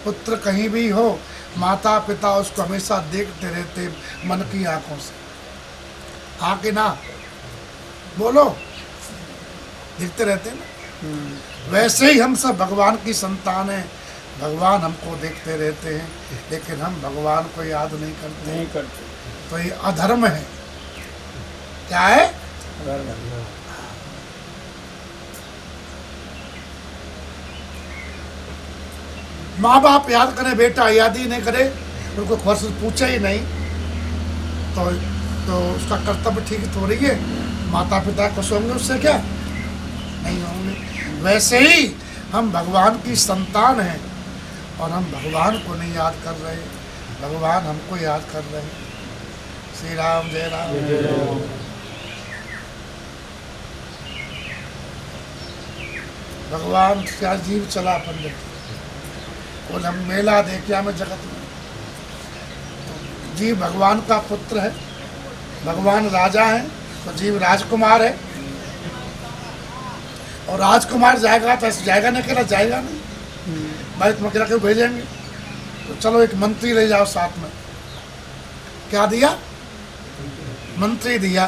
पुत्र कहीं भी हो, माता पिता उसको हमेशा देखते रहते मन की आंखों से। हाँ कि ना? बोलो, देखते रहते हैं ना। वैसे ही हम सब भगवान की संतान हैं, भगवान हमको देखते रहते हैं, लेकिन हम भगवान को याद नहीं करते। तो ये अधर्म है। क्या है? माँ बाप याद करे, बेटा याद ही नहीं करे, उनको खबर से पूछे ही नहीं, तो उसका कर्तव्य ठीक थोड़ी है। माता पिता खुश होंगे उससे? क्या नहीं होंगे। वैसे ही हम भगवान की संतान हैं और हम भगवान को नहीं याद कर रहे, भगवान हमको याद कर रहे हैं। श्री राम जय राम। भगवान क्या जीव चला पंडित और हम मेला देखिया में जगत में। जीव भगवान का पुत्र है, भगवान राजा है, तो जीव राजकुमार है। और राजकुमार जाएगा तो ऐसे जाएगा नहीं, कहना जाएगा नहीं भाई, तुम अकेला क्यों भेजेंगे? तो चलो एक मंत्री ले जाओ साथ में। क्या दिया? मंत्री दिया।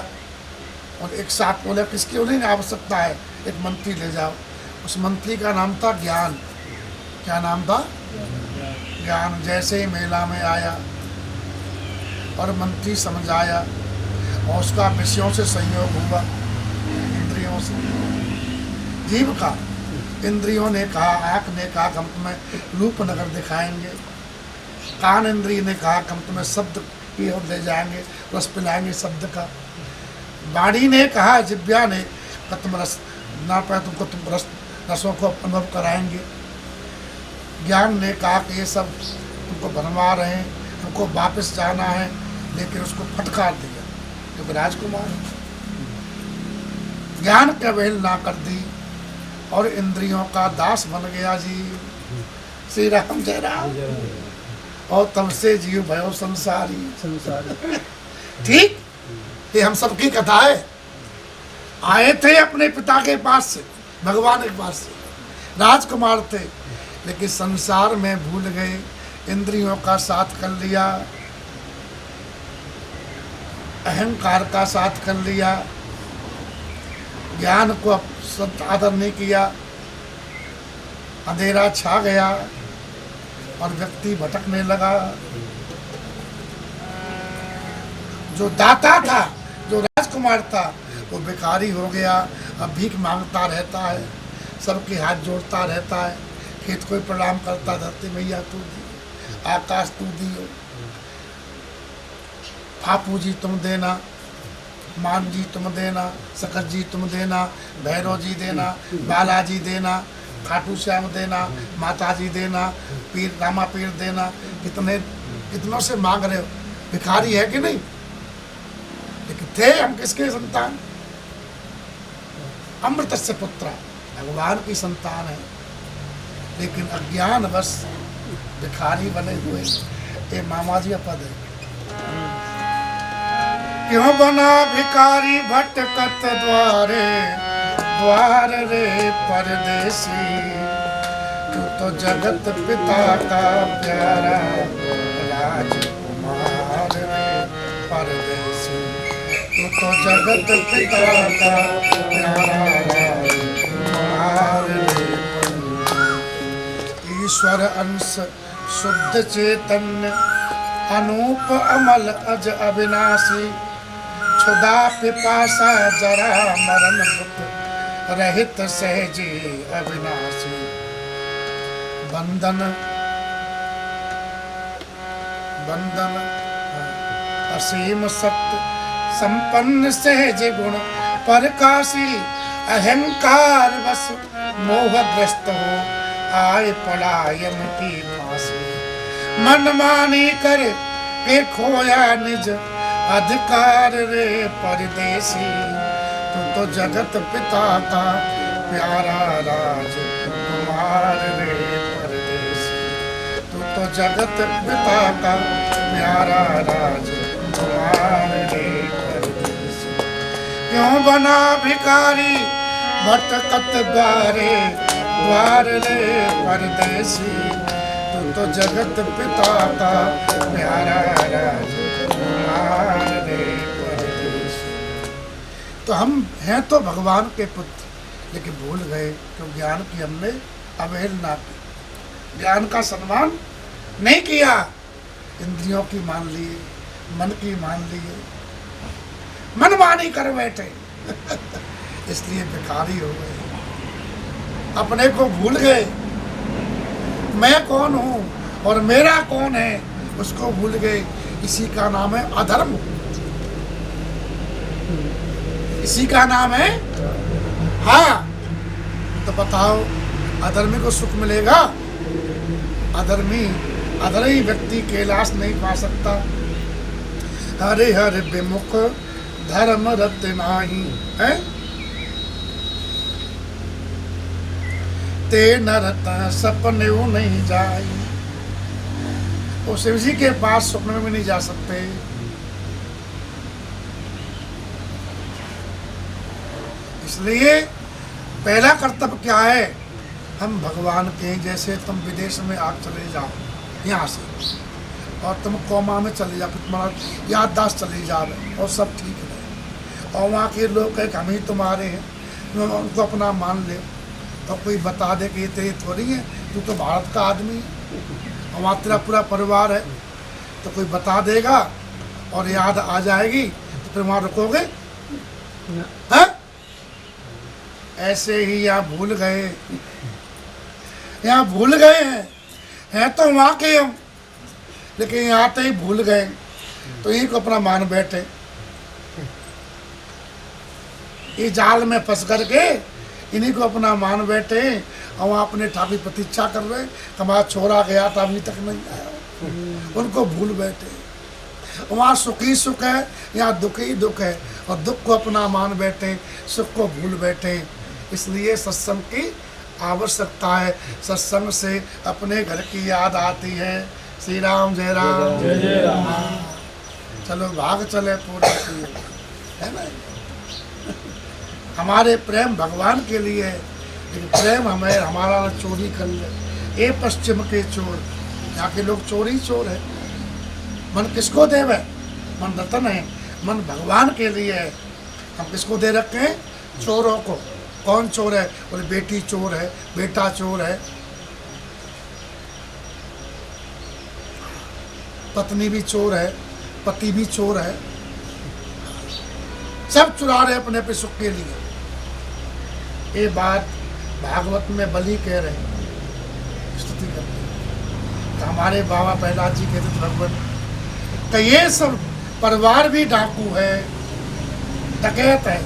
और एक साथ बोले किसकी उन्हें आवश्यकता है, एक मंत्री ले जाओ। उस मंत्री का नाम था ज्ञान। क्या नाम था? ज्ञान। जैसे ही मेला में आया और मंत्री समझाया और उसका विषयों से संयोग हुआ, इंद्रियों से, जीव का। इंद्रियों ने कहा, आँख ने कहा हम तुम्हें रूप नगर दिखाएंगे, कान इंद्रिय ने कहा हम तुम्हें शब्द की ओर ले जाएंगे, रस पिलाएंगे शब्द का। वाणी ने कहा, जिब्या ने कहा तुम रस ना पाए, तुमको तुम रसों को अनुभव कराएंगे। ज्ञान ने कहा कि ये सब तुमको बनवा रहे हैं, तुमको वापस जाना है, लेकिन उसको फटकार दिया क्योंकि राजकुमार है। ज्ञान की अवहेलना कर दी और इंद्रियों का दास बन गया जीव। श्री राम जय राम। और तब से जीव भयो संसारी। ठीक, ये हम सबकी कथा है। आए थे अपने पिता के पास से, भगवान के पास से, राजकुमार थे, लेकिन संसार में भूल गए, इंद्रियों का साथ कर लिया, अहंकार का साथ कर लिया, ज्ञान को सत आदर नहीं किया, अंधेरा छा गया और व्यक्ति भटकने लगा। जो दाता था, जो राजकुमार था, वो भिखारी हो गया। अब भीख मांगता रहता है, सबके हाथ जोड़ता रहता है, खेत को प्रणाम करता, धरती मैया तू दी, आकाश तू दियो, फापू जी तुम देना, मान जी तुम देना, शकर जी तुम देना, भैरव जी देना, बालाजी देना, खाटू श्याम देना, माता जी देना, पीर रामा पीर देना। कितनों से मांग रहे हो, भिखारी है कि नहीं? लेकिन थे हम किसके संतान? अमृत से पुत्र, भगवान की संतान है, लेकिन अज्ञान बस भिखारी बने हुए। ये मामा जी का पद है। क्यों बना भिखारी भटकत द्वारे, द्वार रे परदेसी, तू तो जगत पिता का प्यारा राजकुमार रे परदेसी, तू तो जगत पिता का प्यारा राजकुमार रे परदेसी। ईश्वर अंश शुद्ध चैतन्य, अनूप अमल अज अविनाशी, क्षुधा पिपासा जरा मरण दुख, रहित सहजी अविनाशी। बंधन असीम सत्य, संपन्न सहज गुण परकाशी, अहंकार बस मोहग्रस्त हो, आए पड़ा यम की फांसी। मनमानी कर के खोया निज अधिकार रे परदेसी, तू तो जगत पिता का प्यारा राजकुमार रे परदेसी, तू तो जगत पिता का प्यारा राजकुमार रे परदेसी। क्यों बना भिखारी भटकत द्वारे, द्वार रे परदेसी, तू तो जगत पिता का प्यारा राजकुमार रे परदेसी। तो हम हैं तो भगवान के पुत्र, लेकिन भूल गए तो ज्ञान की हमने अवहेलना की, ज्ञान का सम्मान नहीं किया, इंद्रियों की मान लिए, मन की मान लिए, मनमानी कर बैठे इसलिए भिखारी हो गए, अपने को भूल गए। मैं कौन हूँ और मेरा कौन है उसको भूल गए। इसी का नाम है अधर्म, इसी का नाम है। हाँ तो बताओ, अधर्मी को सुख मिलेगा? अधर्मी व्यक्ति कैलाश नहीं पा सकता। हरे हरे विमुख धर्म रत नाही है, ते नरत सपने नहीं जाए। वो शिव जी के पास स्वप्न में भी नहीं जा सकते। इसलिए पहला कर्तव्य क्या है? हम भगवान के, जैसे तुम विदेश में आग चले जाओ यहाँ से, और तुम कोमा में चले जाओ, तुम्हारा याददाश्त चली जाए और सब ठीक है, और वहाँ के लोग कहे हम ही तुम्हारे हैं, उनको अपना मान ले, तो कोई बता दे कि ये तेरी थोड़ी है, तू तो भारत का आदमी है, और वहाँ तेरा पूरा परिवार है, तो कोई बता देगा और याद आ जाएगी तो फिर वहाँ रुकोगे? हाँ? ऐसे ही यहाँ भूल गए, यहाँ भूल गए हैं तो वहाँ के हम, लेकिन यहाँ आते ही भूल गए, तो यही को अपना मान बैठे। ये जाल में फंस करके इन्हीं को अपना मान बैठे, और वहाँ अपने ठाकुर प्रतीक्षा कर रहे, हमारा छोरा गया था अभी तक नहीं आया, उनको भूल बैठे। वहाँ सुख ही सुख है, यहाँ दुख ही दुख है, और दुख को अपना मान बैठे, सुख को भूल बैठे। इसलिए सत्संग की आवश्यकता है। सत्संग से अपने घर की याद आती है। श्री राम जय राम जय जय राम। चलो भाग चले पूरा, है ना? हमारे प्रेम भगवान के लिए है, लेकिन प्रेम हमें हमारा चोरी कर ले। ये पश्चिम के चोर, यहाँ के लोग चोरी चोर है। मन किसको देवे? मन रतन है, मन भगवान के लिए है। हम किसको दे रखे हैं? चोरों को। कौन चोर है? बोले बेटी चोर है, बेटा चोर है, पत्नी भी चोर है, पति भी चोर है, सब चुरा रहे अपने पे सुख के लिए। ये बात भागवत में बलि कह रहे हैं, स्तुति करते हैं। तो हमारे बाबा प्रहलाद जी कहते थे भगवत तो ये सब परिवार भी डाकू है, डकैत है।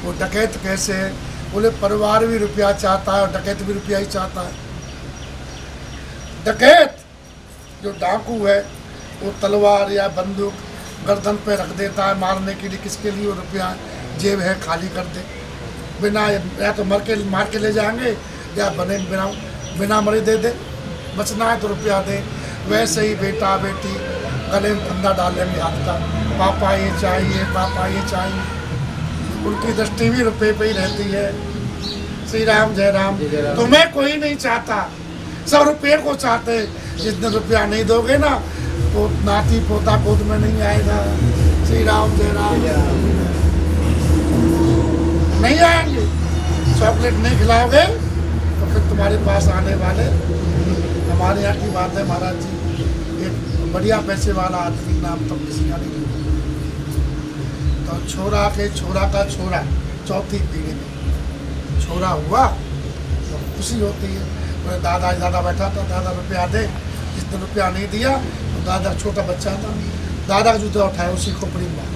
वो डकैत कैसे है? बोले परिवार भी रुपया चाहता है और डकैत भी रुपया ही चाहता है। डकैत जो डाकू है वो तलवार या बंदूक गर्दन पे रख देता है मारने के लिए, किसके लिए? वो रुपया जेब है खाली कर दे, बिना या तो मार के ले जाएंगे या बिना मरे दे दे, बचना है तो रुपया दे। वैसे ही बेटा बेटी गले में फंदा डाल लेंगे हाथ का, पापा ये चाहिए, पापा ये चाहिए। उनकी दृष्टि भी रुपये पे ही रहती है। श्री राम जय राम। तुम्हें कोई नहीं चाहता, सब रुपये को चाहते। जिस दिन रुपया नहीं दोगे ना तो नाती पोता गोद में नहीं आएगा। श्री राम जय राम। नहीं आएंगे, चॉकलेट नहीं खिलाओगे तो फिर तुम्हारे पास आने वाले। हमारे यहाँ की बात है महाराज जी, एक बढ़िया पैसे वाला आदमी, नाम तो किसी का नहीं, तो छोरा का छोरा चौथी पीढ़ी में छोरा हुआ तो खुशी होती है। तो दादा बैठा था, दादा रुपया दे। जिस दिन रुपया नहीं दिया तो दादा छोटा बच्चा था, दादा का जूता उठाया उसी खोपड़ी में।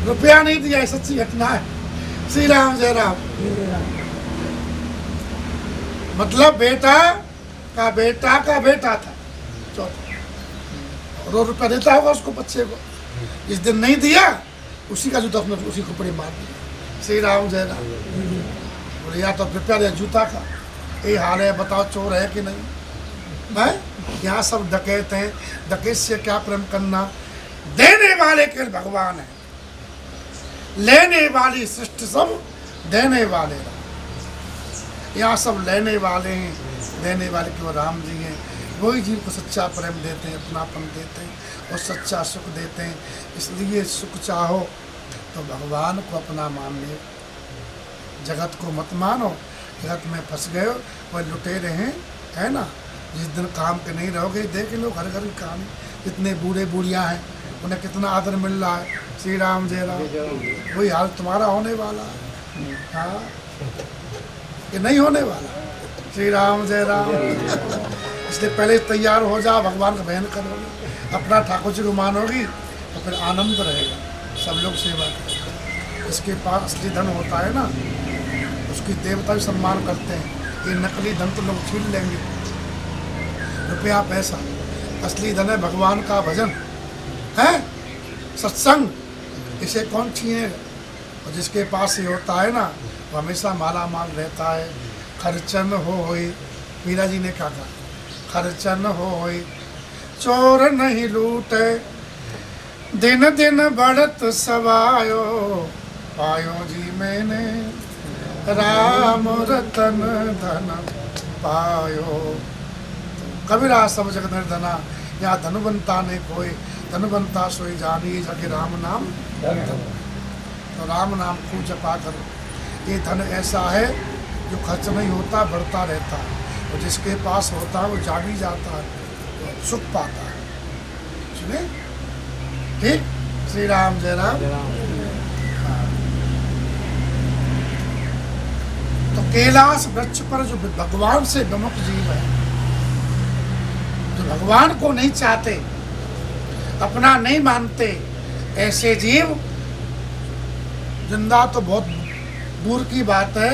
रुपया नहीं दिया, सच्ची घटना है। श्री राम जय राम। मतलब बेटा का बेटा था चौथा, रोज रुपया देता होगा उसको बच्चे को। जिस दिन नहीं दिया उसी का जूता उसने उसी खोपड़ी मार दिया। श्री राम जय राम। बोले या तो रुपया या जूता का, ये हाल है। बताओ चोर है कि नहीं? मैं यहाँ सब डकैत हैं। डकैत से क्या प्रेम करना? देने वाले केवल भगवान है, लेने वाली सृष्टि सब देने वाले। यहाँ सब लेने वाले हैं, देने वाले केवल राम जी हैं। वही जीव को सच्चा प्रेम देते हैं, अपनापन देते हैं और सच्चा सुख देते हैं। इसलिए सुख चाहो तो भगवान को अपना मान ले, जगत को मत मानो। जगत में फंस गए हो, वह लुटेरे हैं, है ना। जिस दिन काम के नहीं रहोगे, देख लो घर घर की कहानी, कितने बूढ़े बूढ़ियाँ हैं, उन्हें कितना आदर मिल रहा है। श्री राम जय राम। वही हाल तुम्हारा होने वाला है। हाँ, ये नहीं होने वाला। श्री राम जय राम। इसलिए पहले तैयार हो जाओ, भगवान का भजन करोगे, अपना ठाकुर जी को मानोगी तो फिर आनंद रहेगा, सब लोग सेवा करेंगे। इसके पास असली धन होता है ना, उसकी देवता भी सम्मान करते हैं। ये नकली धन तो लोग छीन लेंगे, रुपया पैसा। असली धन है भगवान का भजन है, सत्संग। इसे कौन छीनेगा? और जिसके पास ये होता है ना, वो हमेशा माला माल रहता है। खर्चन होई, मीरा जी ने कहा, खर्चन होई चोर नहीं लूटे, दिन दिन बढ़त सवायो, पायो जी मैंने राम रतन धन पायो। कबीरा सब जगत निर्धना, यहाँ धनुबंता ने कोई, धनुबंता सोई जानी जगे राम नाम। तो राम नाम खूब जपा करो। ये धन ऐसा है जो खर्च नहीं होता, बढ़ता रहता है। और जिसके पास होता है वो जा भी जाता है, तो सुख पाता है। सुने ठीक? श्री राम जय राम। हाँ। तो कैलाश वृक्ष पर जो भगवान से विमुख जीव है, जो भगवान को नहीं चाहते, अपना नहीं मानते, ऐसे जीव, जिंदा तो बहुत दूर की बात है,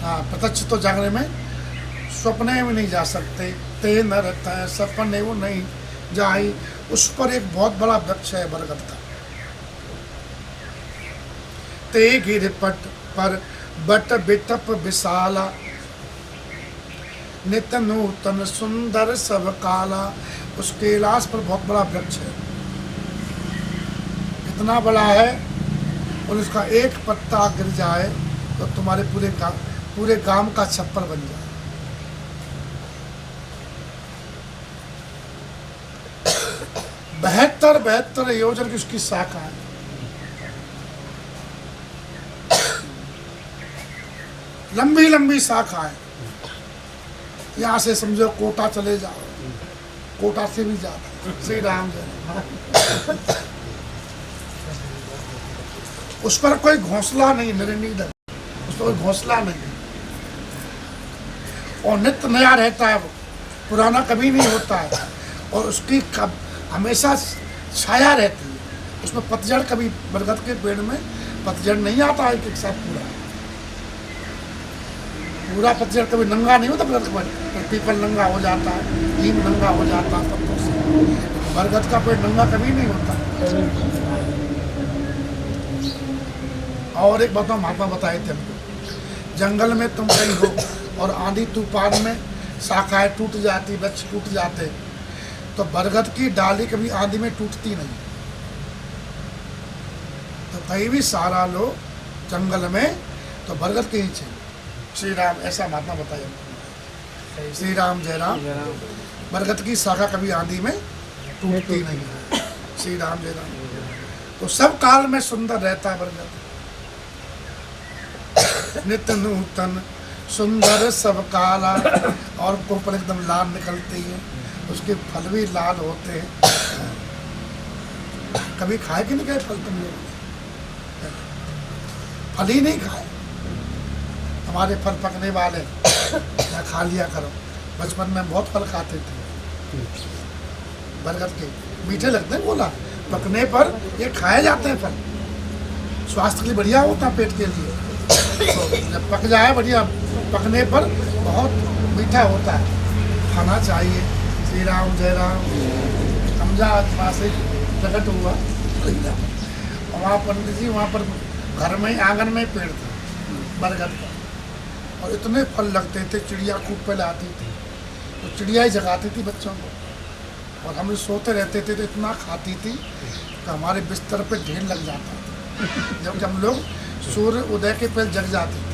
प्रत्यक्ष तो जागने में सपने में नहीं जा सकते। ते न रहता है सपने वो नहीं जाई। उस पर एक बहुत बड़ा वृक्ष है बरगद का। ते गिर पट पर बट बिटप विशाला, नित नूतन सुंदर सब काला। उस कैलाश पर बहुत बड़ा वृक्ष है, इतना बड़ा है, और उसका एक पत्ता गिर जाए तो तुम्हारे पूरे गांव का छप्पर बन जाए। 72 योजन की उसकी शाखा है। लंबी लंबी शाखा है। यहाँ से समझो कोटा चले जाओ, कोटा से भी जाता। श्री राम जय। उस पर कोई घोंसला नहीं, मेरे नीडर, उस पर कोई घोंसला नहीं है। और नित्य नया रहता है, वो पुराना कभी नहीं होता है। और उसकी हमेशा छाया रहती है, उसमें पतझड़ कभी, बरगद के पेड़ में पतझड़ नहीं आता है एक साथ पूरा पतझड़ कभी नंगा नहीं होता। बरगद का पेड़, पीपल नंगा हो जाता है, नीम नंगा हो जाता है, पत्तों से। बरगद का पेड़ नंगा कभी नहीं होता। और एक बात महात्मा बताए थे हमको, जंगल में तुम कहीं हो और आंधी तूफान में शाखाएं टूट जाती, वृक्ष टूट जाते, तो बरगद की डाली कभी आंधी में टूटती नहीं। तो कहीं भी सारा लो जंगल में तो बरगद के नीचे श्री राम, ऐसा महात्मा बताया। श्री राम जय राम। बरगद की शाखा कभी आंधी में टूटती नहीं है। श्री राम जय राम। तो सब काल में सुंदर रहता है बरगद, नित्य नूतन सुंदर सब काला। और कोपल एकदम लाल निकलती है, उसके फल भी लाल होते हैं। कभी खाए कि नहीं खाए फल तुम लोग? फल ही नहीं खाए, हमारे फल पकने वाले क्या खा लिया करो। बचपन में बहुत फल खाते थे बरगद के, मीठे लगते हैं, बोला पकने पर ये खाए जाते हैं फल, स्वास्थ्य के लिए बढ़िया होता है, पेट के लिए। तो जब पक जाए बढ़िया, पकने पर बहुत मीठा होता है, खाना चाहिए। श्री राम जय राम। समझा वहाँ से प्रकट हुआ। वहाँ पंडित जी, वहाँ पर घर में आंगन में पेड़ था बरगद का, और इतने फल लगते थे, चिड़िया खूब पहले आती थी, तो चिड़िया ही जगाती थी बच्चों को, और हम लोग सोते रहते थे तो इतना खाती थी कि हमारे बिस्तर पे ढेर लग जाता था। जब हम लोग सूर्य उदय के पहले जग जाते थे।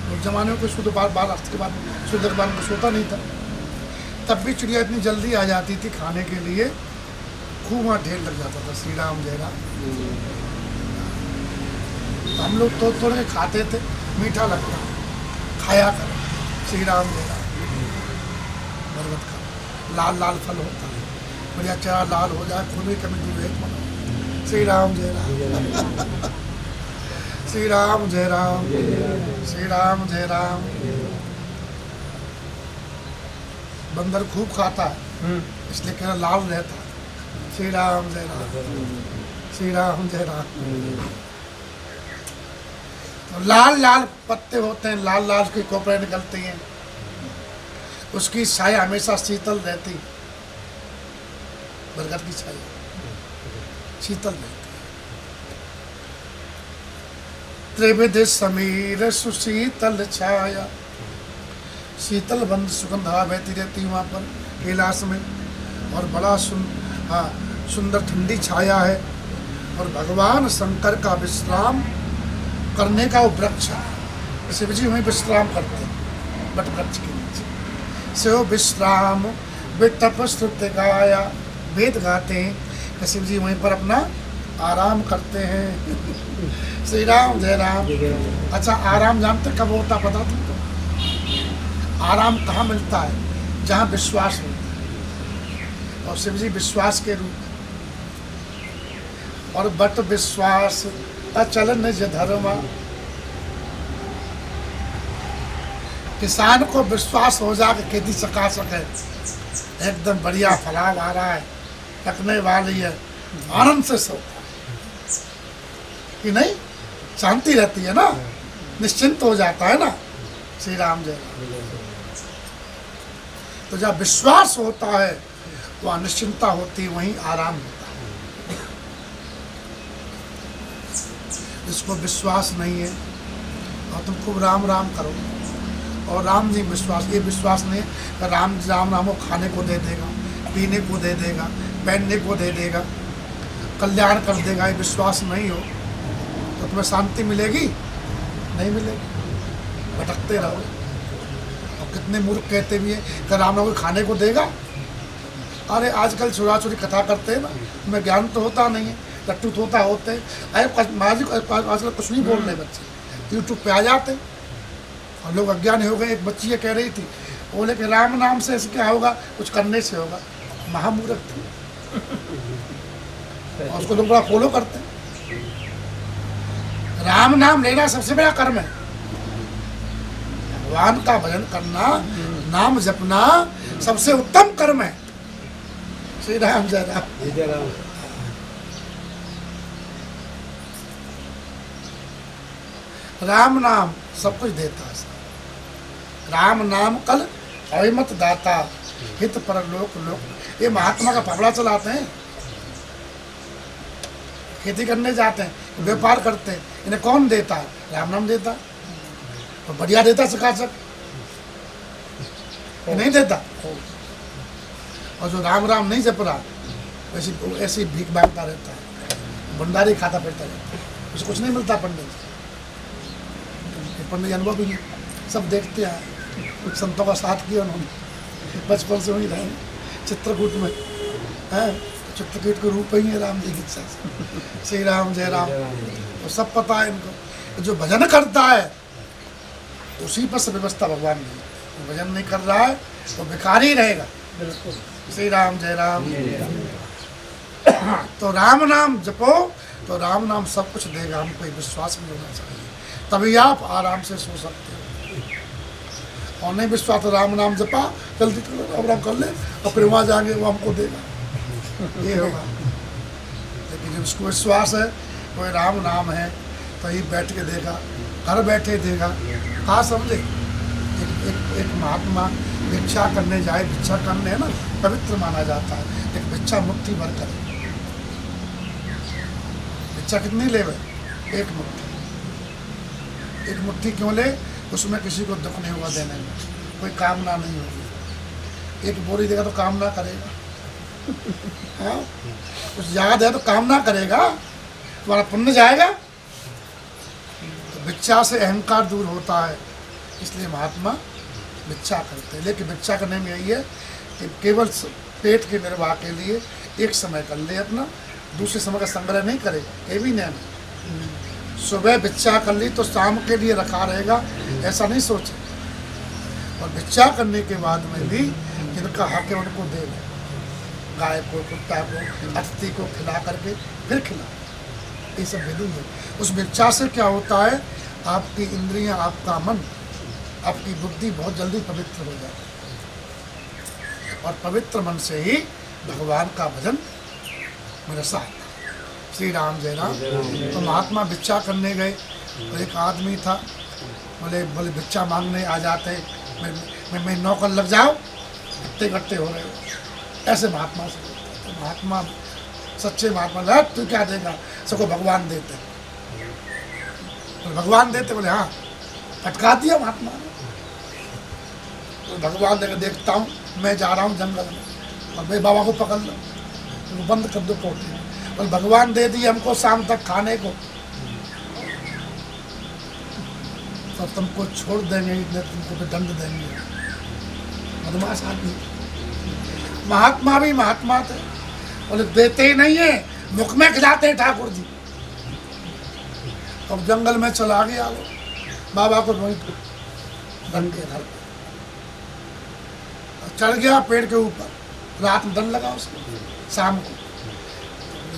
उस जमाने में कोई शुद्ध बार के बाद शुद्ध के बाद सोता नहीं था, तब भी चिड़िया इतनी जल्दी आ जाती थी खाने के लिए, खूब वहाँ ढेर लग जाता था। श्री राम जय राम। तो हम लोग तो तोड़ के खाते थे, मीठा लगता, खाया कर। श्री राम जय राम। बरगद का लाल लाल फल होता है, बढ़िया चेहरा लाल हो जाए, खून भी कमी दूर एक बनो। श्री राम जय राम। श्री राम जय राम। श्री राम जय राम। बंदर खूब खाता है, इसलिए कह लाल रहता है। श्री राम जय राम। श्री राम जय राम। तो लाल लाल पत्ते होते हैं, लाल लाल की कोपरे निकलती हैं, उसकी छाया हमेशा शीतल रहती। बरगद की छाया शीतल रहती। त्रिविध समीर सुशीतल छाया, शीतल बंद सुगंधा बहती रहती वहाँ पर कैलाश में, और बड़ा सुंदर ठंडी छाया है। और भगवान शंकर का विश्राम करने का वो वृक्ष है, शिव जी वहीं विश्राम करते हैं बट वृक्ष के नीचे। शिव विश्राम वितप स्तुति गाया, वेद गाते हैं, शिव जी वहीं पर अपना आराम करते हैं। श्री राम जय राम। अच्छा, आराम जानते कब होता पता तुमको? आराम कहाँ मिलता है? जहाँ विश्वास होता है, और शिव जी विश्वास के रूप। और बट विश्वास अचल निज धर्मा, किसान को विश्वास हो जाकर खेती सका सके, एकदम बढ़िया फलाव आ रहा है, पकने वाली है, आनंद से सोता कि नहीं, शांति रहती है ना, निश्चिंत हो जाता है ना। श्री राम जय राम। तो जब विश्वास होता है वहाँ निश्चिंता होती है, वहीं आराम होता है। जिसको विश्वास नहीं है और तुम खूब राम राम करो, और राम जी विश्वास, ये विश्वास नहीं है राम राम राम को खाने को दे देगा, पीने को दे देगा, पहनने को दे देगा, कल्याण कर देगा, ये विश्वास नहीं हो तो तुम्हें शांति मिलेगी? नहीं मिलेगी, भटकते रहो। और कितने मूर्ख कहते भी हैं कि राम राम को खाने को देगा। अरे आजकल चुरा चुरी कथा करते हैं ना, तुम्हें ज्ञान तो होता नहीं है, लट्टू तोता होते हैं। अरे महाराज आजकल कुछ नहीं बोल रहे बच्चे, यूट्यूब पे आ जाते हैं, और लोग अज्ञानी हो गए। एक बच्ची ये कह रही थी, बोले कि राम नाम से क्या होगा, कुछ करने से होगा। महामूर्ख थी, और उसको लोग बड़ा फॉलो करते हैं। राम नाम लेना सबसे बड़ा कर्म है। भगवान का भजन करना, नाम जपना सबसे उत्तम कर्म है। श्री राम जय राम। जय राम। राम नाम सब कुछ देता है। राम नाम कल अभिमत दाता, हित परलोक लोक। ये महात्मा का पबड़ा चलाते हैं, खेती करने जाते हैं, व्यापार करते हैं, इन्हें कौन देता है? राम नाम देता। तो बढ़िया देता चकाचक, नहीं देता। और जो राम राम नहीं जप रहा, वैसी ऐसी भीख मांगता रहता है, भंडारी खाता फिरता रहता है, उसे कुछ नहीं मिलता। पंडित पंडित अनुभव भी नहीं, सब देखते हैं। कुछ संतों का साथ किया उन्होंने, बचपन से वहीं रहे चित्रकूट में, है चित्रकूट के रूप ही है राम जी की इच्छा से। श्री राम जय राम। तो सब पता है इनको। जो भजन करता है उसी पर सब व्यवस्था भगवान ने। भजन नहीं कर रहा है तो बेकार ही रहेगा। श्री राम जय राम। तो राम नाम जपो तो राम नाम सब कुछ देगा। हमको ये विश्वास भी होना चाहिए, तभी आप आराम से सो सकते हो। और नहीं विश्वास तो राम नाम जपा, जल्दी राम राम कर ले और फिर वहाँ जाएंगे वो हमको देगा, ये होगा। लेकिन जिसको विश्वास है कोई राम नाम है तो ही बैठ के देगा, घर बैठे देगा। कहाँ समझे? एक महात्मा भिक्षा करने जाए, भिक्षा करने है ना पवित्र माना जाता है, एक भिक्षा मुट्ठी भर कर। भिक्षा कितनी ले? एक मुट्ठी। एक मुट्ठी क्यों ले? उसमें किसी को दुख नहीं होगा देने में, कोई कामना नहीं होगी। एक बोरी देगा तो कामना करेगा, हाँ? कुछ ज़्यादा दे तो कामना करेगा, तुम्हारा पुण्य जाएगा। तो भिक्षा से अहंकार दूर होता है, इसलिए महात्मा भिक्षा करते हैं। लेकिन भिक्षा करने में यही है कि केवल पेट के निर्वाह के लिए एक समय कर ले अपना, दूसरे समय का संग्रह नहीं करे। ये भी नहीं, सुबह भिक्षा कर ली तो शाम के लिए रखा रहेगा, ऐसा नहीं सोचे। और भिक्षा करने के बाद में भी जिनका हक है उनको दे, गाय को, कुत्ता को, अतिथि को खिला करके फिर खिला। ये सब विधि है। उस भिक्षा से क्या होता है? आपकी इंद्रियां, आपका मन, आपकी बुद्धि बहुत जल्दी पवित्र हो जाती है। और पवित्र मन से ही भगवान का भजन मेरे साथ। श्री राम जय राम। तो महात्मा भिक्षा करने गए तो एक आदमी था, बोले भिक्षा मांगने आ जाते, मैं नौकर लग जाओ, इकट्ठे इकट्ठे हो रहे हो। ऐसे महात्मा से तो महात्मा, सच्चे महात्मा लगा, तू क्या देगा? सबको भगवान देते। तो भगवान देते, बोले हाँ। फटका दिया महात्मा ने। तो भगवान देकर देखता हूँ, मैं जा रहा हूँ जंगल में और मेरे बाबा को पकड़ लो, तो बंद कर दो कोठी। और भगवान दे दिए हमको शाम तक खाने को, तो तुमको छोड़ देंगे, इतने तुमको तो दंड देंगे। बदमाश आदमी। महात्मा भी महात्मा थे, बोले देते ही नहीं है, मुख में खिलाते हैं ठाकुर जी। अब जंगल में चला गया वो, बाबा को वहीं दंड के घर चढ़ गया पेड़ के ऊपर। रात में दंड लगा उसको, शाम को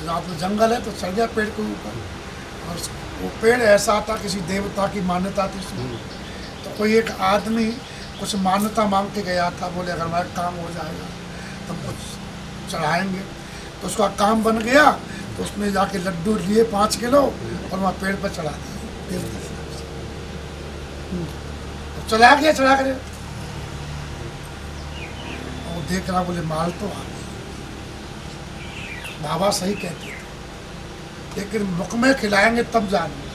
रात में जंगल है तो चढ़ गया पेड़ के ऊपर। और वो पेड़ ऐसा था, किसी देवता की मान्यता थी उसमें। तो कोई एक आदमी कुछ मान्यता मांग के गया था, बोले अगर हमारा काम हो जाएगा तो कुछ चढ़ाएंगे। तो उसका काम बन गया, तो उसने जाके लड्डू लिए 5 किलो और वहाँ पेड़ पर चढ़ा दिया। तो चला गया, चढ़ा कर वो देख रहा, बोले माल तो आ गई। बाबा सही कहते थे, लेकिन मुख में खिलाएंगे तब जानेंगे।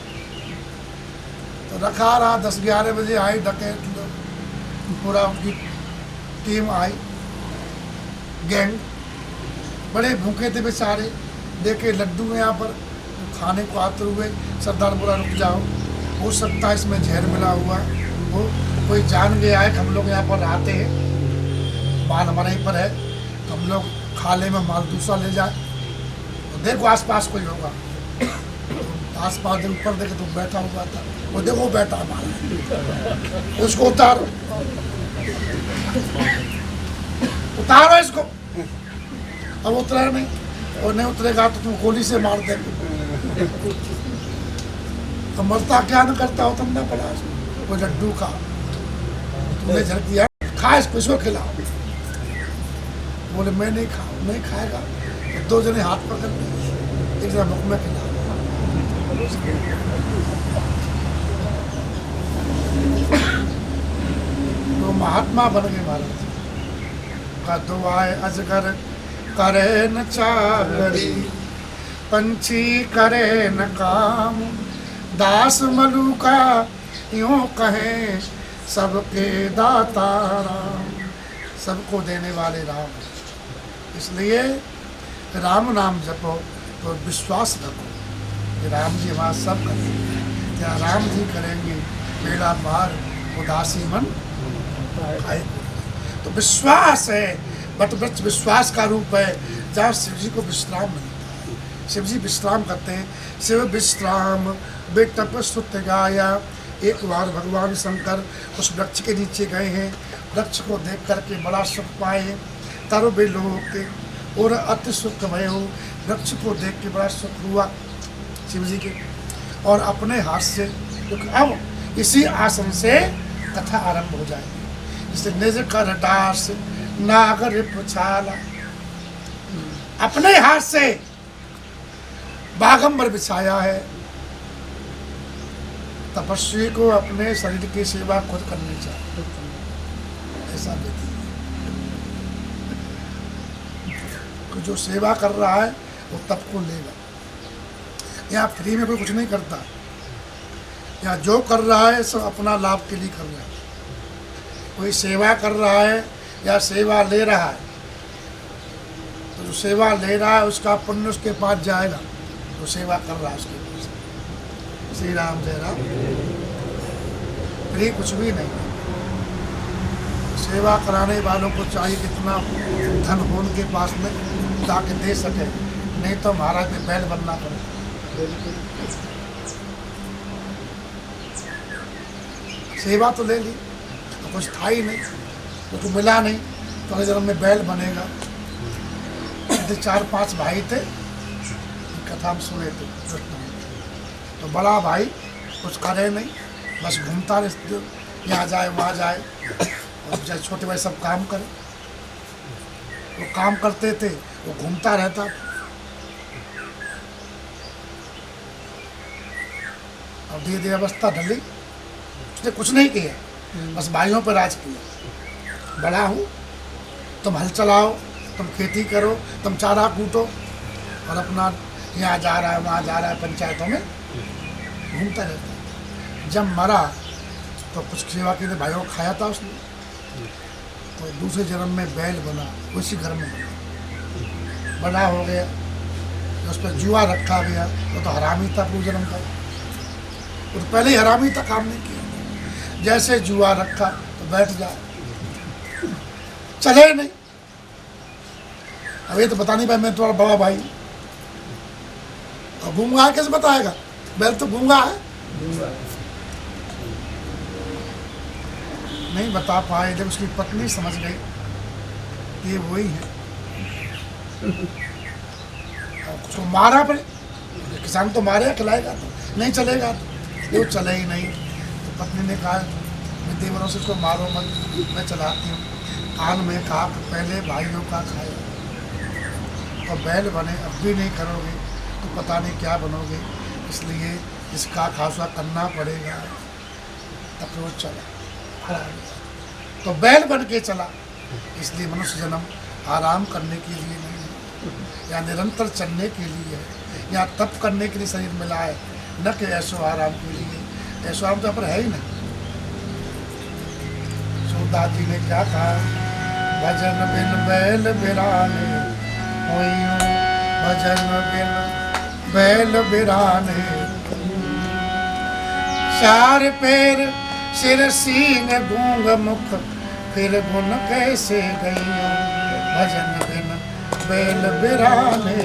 तो रखा रहा। 10-11 बजे आई डकैत लोग, पूरा उनकी टीम आई, गैंग। बड़े भूखे थे बेचारे, देखे लड्डू यहाँ पर खाने को आते हुए। सरदार बोला रुक जाओ, हो सकता है इसमें जहर मिला हुआ वो, कोई जान गया है कि हम लोग यहाँ पर आते हैं, माल हमारे ही पर है, तो हम लोग खाले में माल दूसरा ले जाए। तो देखो आसपास कोई होगा। आसपास ऊपर देखे तो बैठा हुआ था, वो देखो बैठा हमारा, उसको उतारो, उतारो इसको। अब उतरा नहीं, और नहीं उतरेगा तो तुम गोली से मार देंगे। तो मरता क्या न करता हो तुम ना पड़ा वो लड्डू का तुमने झड़ दिया, खा इसको खिलाओ। बोले मैं नहीं खाऊं, नहीं खाएगा तो 2 जने हाथ पकड़ लिए, एक जना मुख में खिलाओ। तो महात्मा बन गए महाराज का। दुआए अजगर करे न चाकरी, पंछी करे न काम, दास मलूका यूं कहे सबके दाता राम। सबको देने वाले राम, इसलिए राम नाम जपो तो विश्वास रखो कि राम जी हमारा सब करेंगे। क्या राम जी करेंगे बेड़ा पार, उदासी मन आए। तो विश्वास है, बट वृक्ष विश्वास का रूप है जहाँ शिव जी को विश्राम मिलता है। शिव जी विश्राम करते हैं। शिव विश्राम बेटप सुत गाया। एक बार भगवान शंकर उस वृक्ष के नीचे गए हैं, वृक्ष को देख करके बड़ा सुख पाए। तरो बेलोक और अति सुख भयो, वृक्ष को देख के बड़ा सुख हुआ शिव जी के। और अपने हाथ से, क्योंकि अब इसी आसन से कथा आरंभ हो जाएगी। जैसे निज कर दास नागर पुछाला, अपने हाथ से बागंबर बिछाया है। तपस्वी को अपने शरीर की सेवा खुद करनी चाहिए, ऐसा विधि है। जो सेवा कर रहा है वो तब को लेगा। यहाँ फ्री में कोई कुछ नहीं करता। यहाँ जो कर रहा है सब अपना लाभ के लिए कर रहा है। कोई सेवा कर रहा है या सेवा ले रहा है, तो जो सेवा ले रहा है उसका पुण्य उसके पास जाएगा, तो सेवा कर रहा है उसके पास। श्री राम जय राम। फ्री कुछ भी नहीं। सेवा कराने वालों को चाहिए कितना धन हो उनके पास में ताकि दे सके, नहीं तो महाराज के बैल बनना पड़ेगा। सेवा तो ले ली तो कुछ था ही नहीं, तो मिला नहीं, तो अगले जन्म में बैल बनेगा। 4-5 भाई थे, कथा हम सुने थे। तो बड़ा भाई कुछ करे नहीं, बस घूमता रहे, यहाँ जाए वहाँ जाए, और चाहे छोटे भाई सब काम करे। वो काम करते थे, वो घूमता रहता। और धीरे धीरे अवस्था ढली, उसने कुछ नहीं किया, बस भाइयों पर राज किया। बड़ा हूँ, तुम हल चलाओ, तुम खेती करो, तुम चारा कूटो, और अपना यहाँ जा रहा है वहाँ जा रहा है, पंचायतों में घूमता रहता है। जब मरा तो कुछ सेवा के लिए भाइयों को खाया था उसने, तो दूसरे जन्म में बैल बना, उसी घर में बना। बड़ा हो गया, तो उस पर जुआ रखा गया, वो तो हरामी था पूरे जन्म का। वो तो पहले ही हरामी था, काम नहीं किया। जैसे जुआ रखा तो बैठ जाए, चले नहीं। अब ये तो बता नहीं पाया मैं तुम्हारा बड़ा भाई, और गूंगा है, कैसे बताएगा? बैल तो गूंगा है, नहीं बता पाए। जब उसकी पत्नी समझ गई कि ये वही है, और उसको मारा पड़े। किसान तो मारे, खिलाएगा तो नहीं चलेगा, तो वो चले ही नहीं। तो पत्नी ने कहा मैं देवरों से इसको मारो मत, मैं चलाती हूँ। कान में कहा पहले भाइयों का खाया, और बैल बने, अब भी नहीं करोगे तो पता नहीं क्या बनोगे, इसलिए इसका खासा करना पड़ेगा। तब वो चला, तो बैल बन के चला। इसलिए मनुष्य जन्म आराम करने के लिए नहीं है, या निरंतर चलने के लिए है, या तप करने के लिए शरीर मिला है, न कि ऐसो आराम के लिए। ऐसो आराम तो पर है ही नहीं। सूरदास जी ने क्या कहा? भजन बिन बैल बिराने होइयो, भजन बिन बैल बिराने। 4 पैर सिर सींग गूंग मुख, फिर गुण कैसे गईयो, भजन बिन बैल बिराने।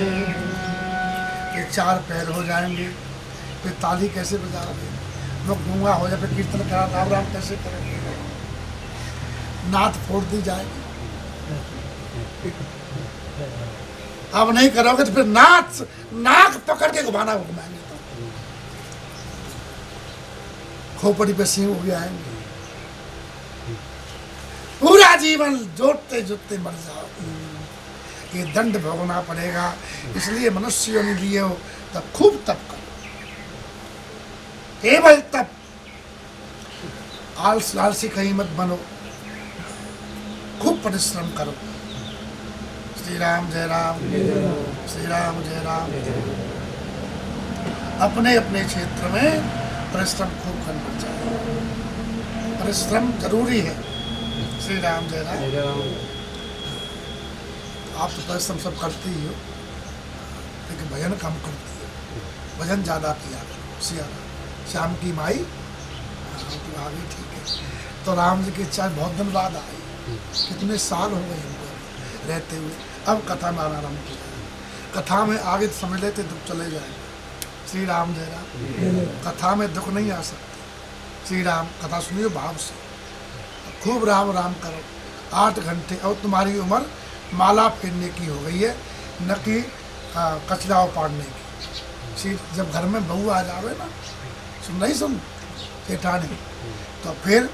ये 4 पैर हो जाएंगे, फिर ताली कैसे बजाओगे? लोग गूंगा हो जाए, फिर कीर्तन करा राम राम कैसे करेंगे? नाथ फोड़ दी जाएगी। अब नहीं करोगे तो फिर नाक पकड़ के घुमाएंगे। तो खोपड़ी पे सिंह उग आएंगे, पूरा जीवन जोतते जोतते मर जाओ। ये दंड भोगना पड़ेगा। इसलिए मनुष्य योनि लिए हो तब खूब तप करो, केवल तप, आलसी कहीं मत बनो, खूब परिश्रम करो। श्री राम जय राम, श्री राम जय राम। अपने अपने क्षेत्र में परिश्रम खूब करना चाहिए, परिश्रम जरूरी है। श्री राम जय राम। आप तो परिश्रम सब करते ही हो, लेकिन भजन कम करती हो, भजन ज़्यादा किया करो। सिया श्याम की माई तो आ गई, ठीक है। तो राम जी की इच्छा बहुत दिन बाद आई, कितने साल हो गए इनको रहते हुए। अब कथा में आराम किया, कथा में आगे समझ लेते दुख चले जाएगा। श्री राम जय राम। कथा में दुख नहीं आ सकते। श्री राम कथा सुनियो भाव से, खूब राम राम करो 8 घंटे। और तुम्हारी उम्र माला फेरने की हो गई है, न कि कचरा उपाड़ने की। श्री जब घर में बहू आ जावे ना, नहीं सुन जेठानी, तो फिर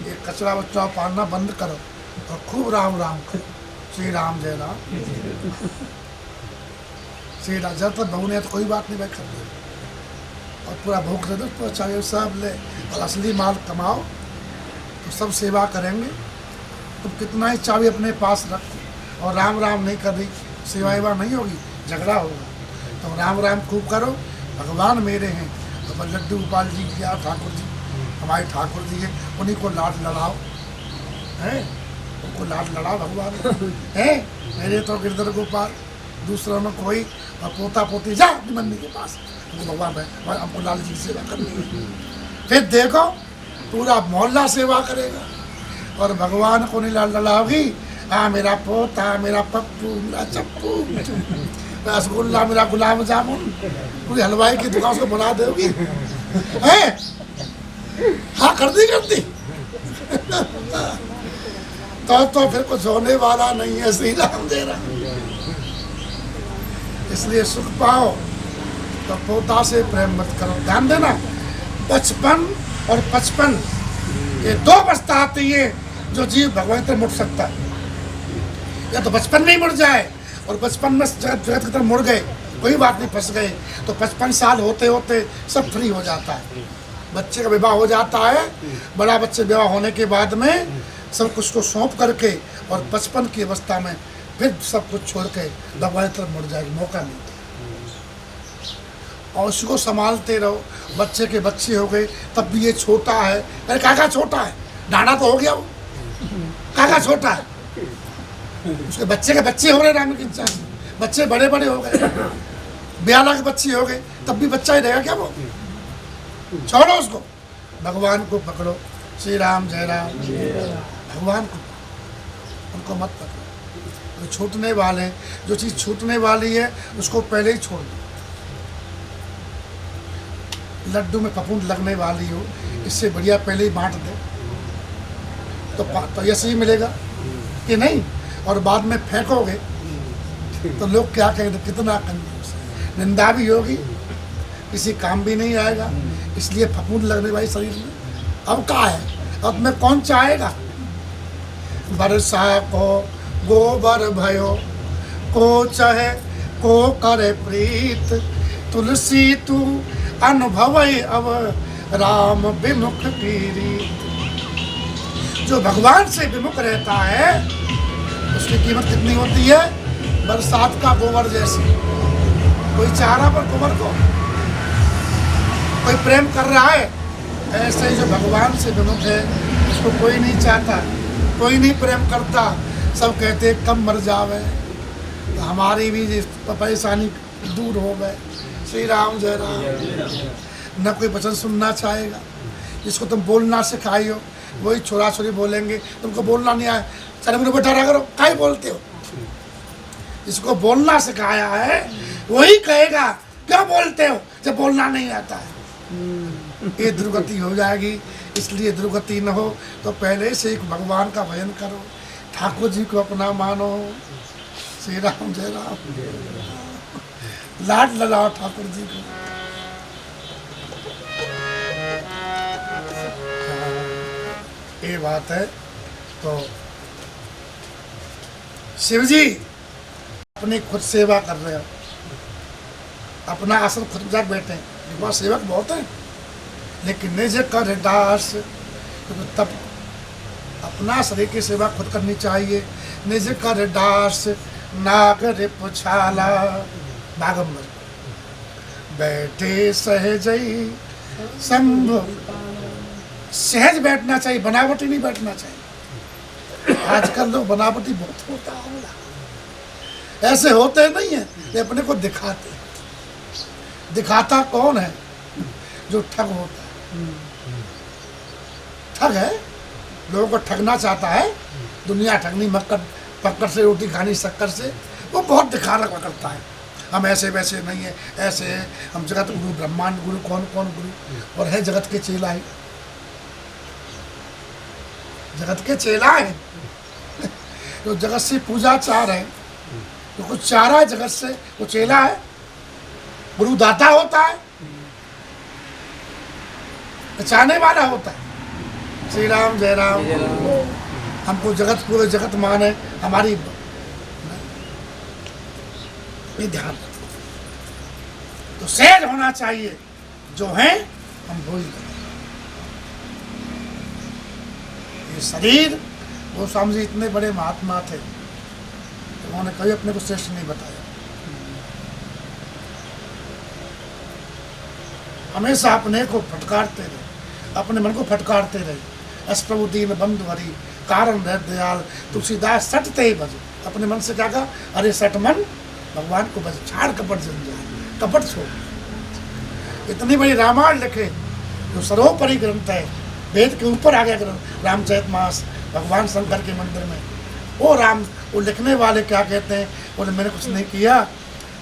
ये कचरा वचरा उपाड़ना बंद करो और खूब राम राम करो। श्री राम जय राम। श्री राम। जब तक बहू ने तो कोई बात नहीं भाई कर दे, और पूरा भूख दे दो, तो चाहिए सब ले, और असली माल कमाओ तो सब सेवा करेंगे। तुम कितना ही चाबी अपने पास रखो और राम राम नहीं कर रही, सेवा वेवा नहीं होगी, झगड़ा होगा। तो राम राम खूब करो, भगवान मेरे हैं। तो लड्डू गोपाल जी या ठाकुर जी, हमारे ठाकुर जी हैं, उन्हीं को लाड लड़ाओ, हैं उनको लाड लड़ाओ भगवान है। मेरे तो गिरधर गोपाल, दूसरों में कोई, और पोता पोती जा अपनी मम्मी के पास, उनको भगवान है, हमको लाल जी की सेवा करनी है। फिर देखो पूरा मोहल्ला सेवा करेगा, और भगवान को नहीं लाल लड़ाओगी, हाँ मेरा पोता, मेरा पप्पू, मेरा चप्पू, रसगुल्ला, मेरा गुलाब जामुन, पूरी हलवाई की दुकान से बना दोगी, हैं? हाँ कर दी तो फिर कुछ होने वाला नहीं है। श्री राम दे रहा। इसलिए सुख पाओ तो पोता से प्रेम मत करो। ध्यान देना, 55 और 55 ये 2 अवस्था आती है जो जीव भगवान तक मुड़ सकता है। या तो 55 में मुड़ जाए, और 55 में जगत की तरफ मुड़ गए, कोई बात नहीं, फंस गए, तो 55 साल होते होते सब फ्री हो जाता है। बच्चे का विवाह हो जाता है, बड़ा बच्चे विवाह होने के बाद में सब कुछ को सौंप करके, और 55 की अवस्था में फिर सब कुछ छोड़ के भगवान की तरफ मुड़ जाएगी, मौका मिलता है। और उसको संभालते रहो। बच्चे के बच्चे हो गए तब भी ये छोटा है, अरे काका छोटा है, डांडा तो हो गया वो, काका छोटा है। उसके बच्चे के बच्चे हो रहे, राम की इच्छा से बच्चे बड़े बड़े हो गए, 42 के बच्चे हो गए, तब भी बच्चा ही रहेगा क्या वो? छोड़ो उसको, भगवान को पकड़ो। श्री राम जय राम। भगवान को, उनको मत पकड़ो। जो छूटने वाले, जो चीज़ छूटने वाली है उसको पहले ही छोड़ दो। लड्डू में फफूंद लगने वाली हो, इससे बढ़िया पहले ही बांट दो, तो ऐसे ही मिलेगा कि नहीं। और बाद में फेंकोगे तो लोग क्या कहेंगे, कितना कंजूस है, निंदा भी होगी, किसी काम भी नहीं आएगा। इसलिए फफूंद लगने वाली शरीर में अब क्या है, अब में कौन चाहेगा। बरसा को गोबर भयो, को चाहे को करे प्रीत, तुलसी तू अनुभव अब राम विमुख की रीत। जो भगवान से विमुख रहता है उसकी कीमत कितनी होती है, बरसात का गोबर जैसी। कोई चाह रहा पर गोबर को, कोई प्रेम कर रहा है, ऐसे जो भगवान से विमुख है उसको कोई नहीं चाहता, कोई नहीं प्रेम करता। सब कहते कम मर जावे, तो हमारी भी परेशानी दूर हो गए। श्री राम जय राम। न कोई वचन सुनना चाहेगा, जिसको तुम बोलना सिखाई हो वही छोरा छोरी बोलेंगे, तुमको बोलना नहीं आया, चलो मेरे बैठा रहा करो, काहे बोलते हो। जिसको बोलना सिखाया है वही कहेगा क्या बोलते हो जब बोलना नहीं आता है। ये दुर्गति हो जाएगी। इसलिए दुर्गति न हो तो पहले से एक भगवान का भजन करो, ठाकुर जी को अपना मानो। श्री राम जय राम। लाड लगाओ ठाकुर जी को। ये बात है। तो शिव जी अपनी खुद सेवा कर रहे हो, अपना आसन खुद जाकर बैठे हैं। मेरे पास सेवक बहुत हैं, लेकिन निज कर दास, तब अपना शरीर की सेवा खुद करनी चाहिए। निज कर दास नागर पुछाला, बागंबर बैठे सहजई संभव, सहज बैठना चाहिए, बनावटी नहीं बैठना चाहिए। आजकल लोग बनावटी बहुत होता है, ऐसे होते नहीं है, ये अपने को दिखाते। दिखाता कौन है? जो ठग होता है। ठग है, लोगों को ठगना चाहता है। दुनिया ठगनी, मक्कर पक्कर से रोटी खानी शक्कर से, वो बहुत दिखाना करता है। हम ऐसे वैसे नहीं है, ऐसे है, हम जगत गुरु, ब्रह्मांड गुरु, कौन कौन गुरु, और है जगत के चेला ही, जगत के चेला है। जो जगत से पूजा चाह रहे हैं, जो कुछ चाह रहा है जगत से, वो चेला है। गुरु दाता होता है, चाहने वाला होता है। श्री राम जय राम। हमको जगत, पूरे जगत माने हमारी, ये ध्यान रखो। तो सहज होना चाहिए, जो है हम भूल गए। ये शरीर, वो स्वामी जी इतने बड़े महात्मा थे, उन्होंने कभी अपने को श्रेष्ठ नहीं बताया। हमेशा अपने को फटकारते रहे, अपने मन को फटकारते रहे। अस प्रभु दीन बंधु हरि, कारण रह दयाल, तुलसीदास सटते ही भज। अपने मन से क्या कहा? अरे सट मन भगवान को बस, छाड़ कपट जंजाल, कपट छोड़। इतनी बड़ी रामायण लिखे, जो सर्वोपरि ग्रंथ है, वेद के ऊपर आ गया ग्रंथ, रामचरितमानस, भगवान शंकर के मंदिर में। वो राम, वो लिखने वाले क्या कहते हैं? बोले मैंने कुछ नहीं किया,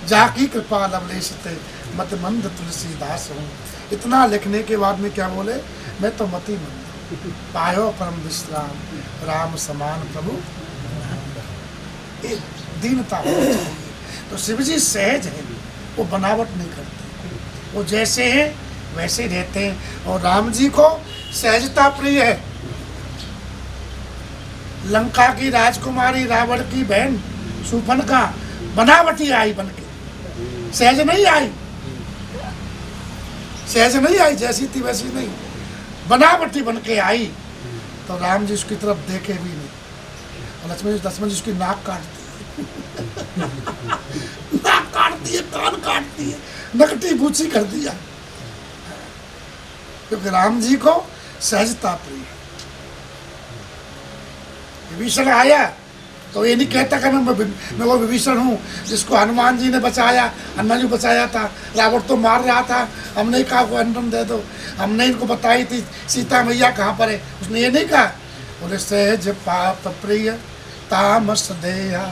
जाकी कृपा लवलेश थे, मत मंद तुलसीदास हूँ। इतना लिखने के बाद में क्या बोले? मैं तो मति मंद, पायो परम विश्राम, राम समान प्रभु। एक दीनता होनी चाहिए। तो शिव जी सहज है, वो बनावट नहीं करते, वो जैसे हैं वैसे रहते हैं। और राम जी को सहजता प्रिय है। लंका की राजकुमारी रावण की बहन शूर्पणखा बनावटी आई बनके, सहज नहीं आई, सहज नहीं आई, जैसी थी वैसी नहीं, बनावटी बनके आई। तो राम जी उसकी तरफ देखे भी नहीं, और लक्ष्मण जी उसकी नाक काटती है, नाक काटती है, कान काटती है, नकटी बूची कर दिया, क्योंकि राम जी को सहजता प्रिय। विभीषण आया तो ये नहीं कहता कि मैं वो विभीषण हूँ जिसको हनुमान जी ने बचाया, हनुमान जी बचाया था, रावण तो मार रहा था, हमने कहा को अंडन दे दो, हमने इनको बताई थी सीता मैया कहाँ पर है, उसने ये नहीं कहा। बोले सहज पाप प्रिय तामस देहा,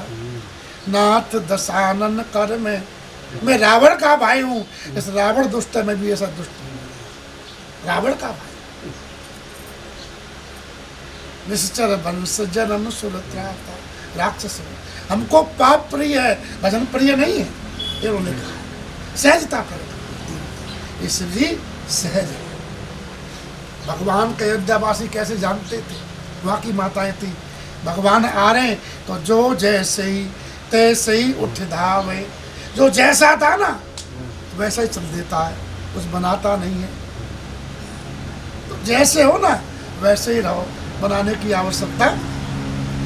नाथ दशानन कर में, मैं रावण का भाई हूँ, इस रावण दुष्ट है, मैं भी ऐसा दुष्ट हूँ, रावण का भाई। निश्चर वंश जन्म सुलत्राता राक्षस, हमको पाप प्रिय है, भजन प्रिय नहीं है, ये उन्होंने कहा। सहजता कर, ये शिव जी सहज है। भगवान के अयोध्यावासी कैसे जानते थे? वहाँ की माताएं थी, भगवान आ रहे हैं तो जो जैसे ही तैसे ही उठ धावे, जो जैसा था ना वैसा ही चल देता है, कुछ बनाता नहीं है। तो जैसे हो ना वैसे ही रहो, बनाने की आवश्यकता,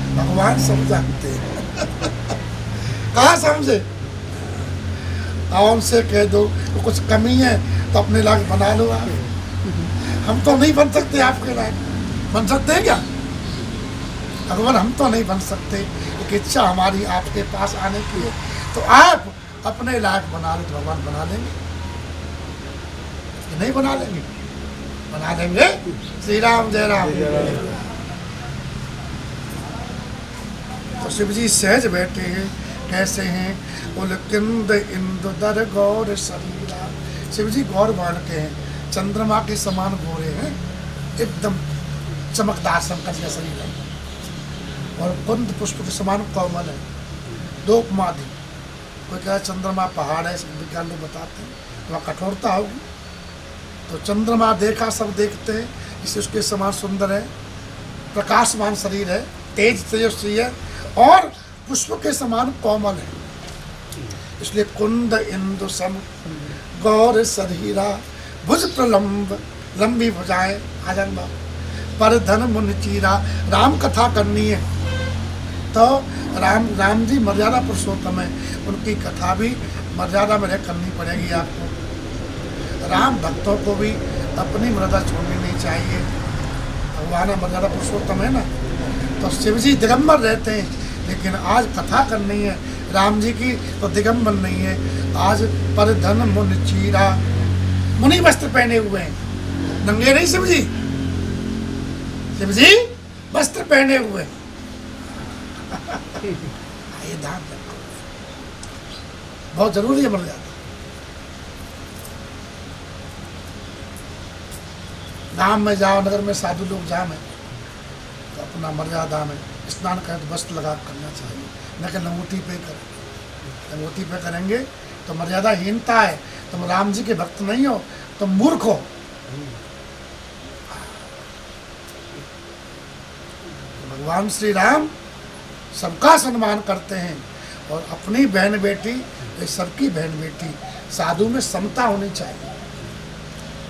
भगवान सब जानते हैं। कहाँ समझे? उनसे कह दो तो कुछ कमी है तो अपने लायक बना लो आप। हम तो नहीं बन सकते आपके लायक, बन सकते हैं क्या? भगवान हम तो नहीं बन सकते, एक इच्छा हमारी आपके पास आने की है, तो आप अपने लायक बना लो, तो भगवान बना लेंगे। नहीं बना लेंगे, बना लेंगे। श्री राम जय राम। तो शिव जी सहज बैठे हैं, कैसे हैं? बोले किंद इंदु दर गौर शरीरा, शिव जी गौर वर्ण के हैं, चंद्रमा के समान गोरे हैं, एकदम चमकदार शंकर का शरीर है, और कुंद पुष्प के समान कोमल है। दो उपमा दी, कोई कहा चंद्रमा पहाड़ है, सब विज्ञान लोग बताते हैं, वहाँ कठोरता होगी। तो चंद्रमा देखा सब देखते हैं, इसे उसके समान सुंदर है, प्रकाशमान शरीर है, तेज तेजस्वी है और पुष्प के समान कोमल है। इसलिए कुंद इंदु सम गौर शरीरा भुज प्रलंब लंबी भुजाएं आजन्मा पर धन मुन चीरा। राम कथा करनी है तो राम जी मर्यादा पुरुषोत्तम है, उनकी कथा भी मर्यादा में रह करनी पड़ेगी आपको। राम भक्तों को भी अपनी मर्यादा छोड़नी नहीं चाहिए। भगवान मर्यादा पुरुषोत्तम है ना, तो शिव जी दिगंबर रहते हैं, लेकिन आज कथा करनी है राम जी की तो दिगंबर नहीं है। आज पर धन मुन चीरा, मुनि वस्त्र पहने हुए हैं, नंगे नहीं शिव जी। शिव जी वस्त्र पहने हुए हैं। ये ध्यान रखो, बहुत जरूरी है मर्यादा। गांव में जाओ, नगर में साधु लोग जाए तो अपना मर्यादा में स्नान करें तो वस्त्र लगा करना चाहिए, न कि लंगोटी पे करें। लंगोटी पे करेंगे तो मर्यादाहीनता है। तुम राम जी के भक्त नहीं हो, तुम मूर्ख हो। भगवान श्री राम सबका सम्मान करते हैं और अपनी बहन बेटी, ये सबकी बहन बेटी। साधु में समता होनी चाहिए।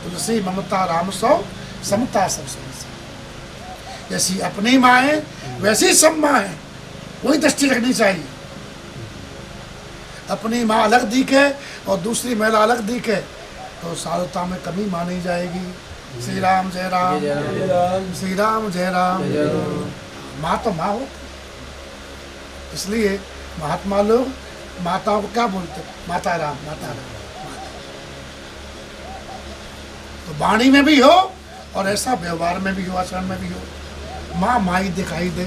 तुलसी ममता राम सौ समता सब संसार। जैसी अपनी माँ है वैसी सब माँ है, वही दृष्टि रखनी चाहिए। अपनी माँ अलग दिखे और दूसरी महिला अलग दिखे तो साधुता में कमी मानी जाएगी। श्री राम जय राम, श्री राम जय राम। माँ तो माँ हो, इसलिए महात्मा लोग माताओं को क्या बोलते? माता राम, माता राम। तो वाणी में भी हो और ऐसा व्यवहार में भी हो, आचरण में भी हो। माँ माई दिखाई दे,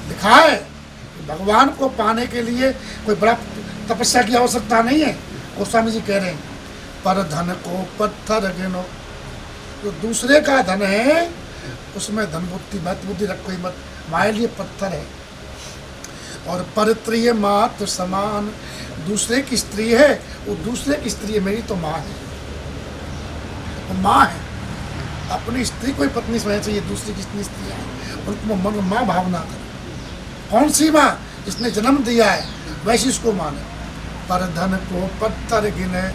दिखाए। भगवान को पाने के लिए कोई बड़ा तपस्या की आवश्यकता नहीं है। गोस्वामी जी कह रहे हैं पर धन को पत्थर गिनो। तो दूसरे का धन है उसमें धन बुद्धि मत बुद्धि रखो ही मत, हमारे लिए पत्थर है। और परत्रिय मात समान, दूसरे की स्त्री है वो दूसरे की स्त्री है, मेरी तो माँ है, वो माँ है। अपनी स्त्री को ही पत्नी समझना चाहिए, दूसरी की स्त्री है उनको मन माँ भावना करे। कौन सी माँ? जिसने जन्म दिया है वैसी उसको माने। पर धन को पत्थर गिने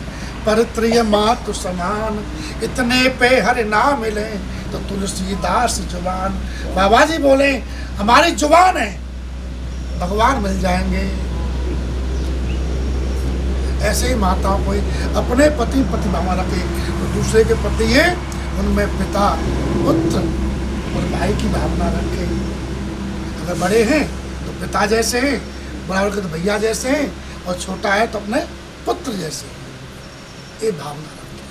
परत्रिय मात समान, इतने पे हर ना मिले तो तुलसीदास जुबान। बाबा जी बोले हमारी जुबान है, भगवान मिल जाएंगे। ऐसे ही माताओं को अपने पति भावना रखे तो दूसरे के पति है उनमें पिता पुत्र और भाई की भावना रखे। अगर बड़े हैं तो पिता जैसे हैं, बड़ा होकर तो भैया जैसे हैं, और छोटा है तो अपने पुत्र जैसे, ये भावना रखे।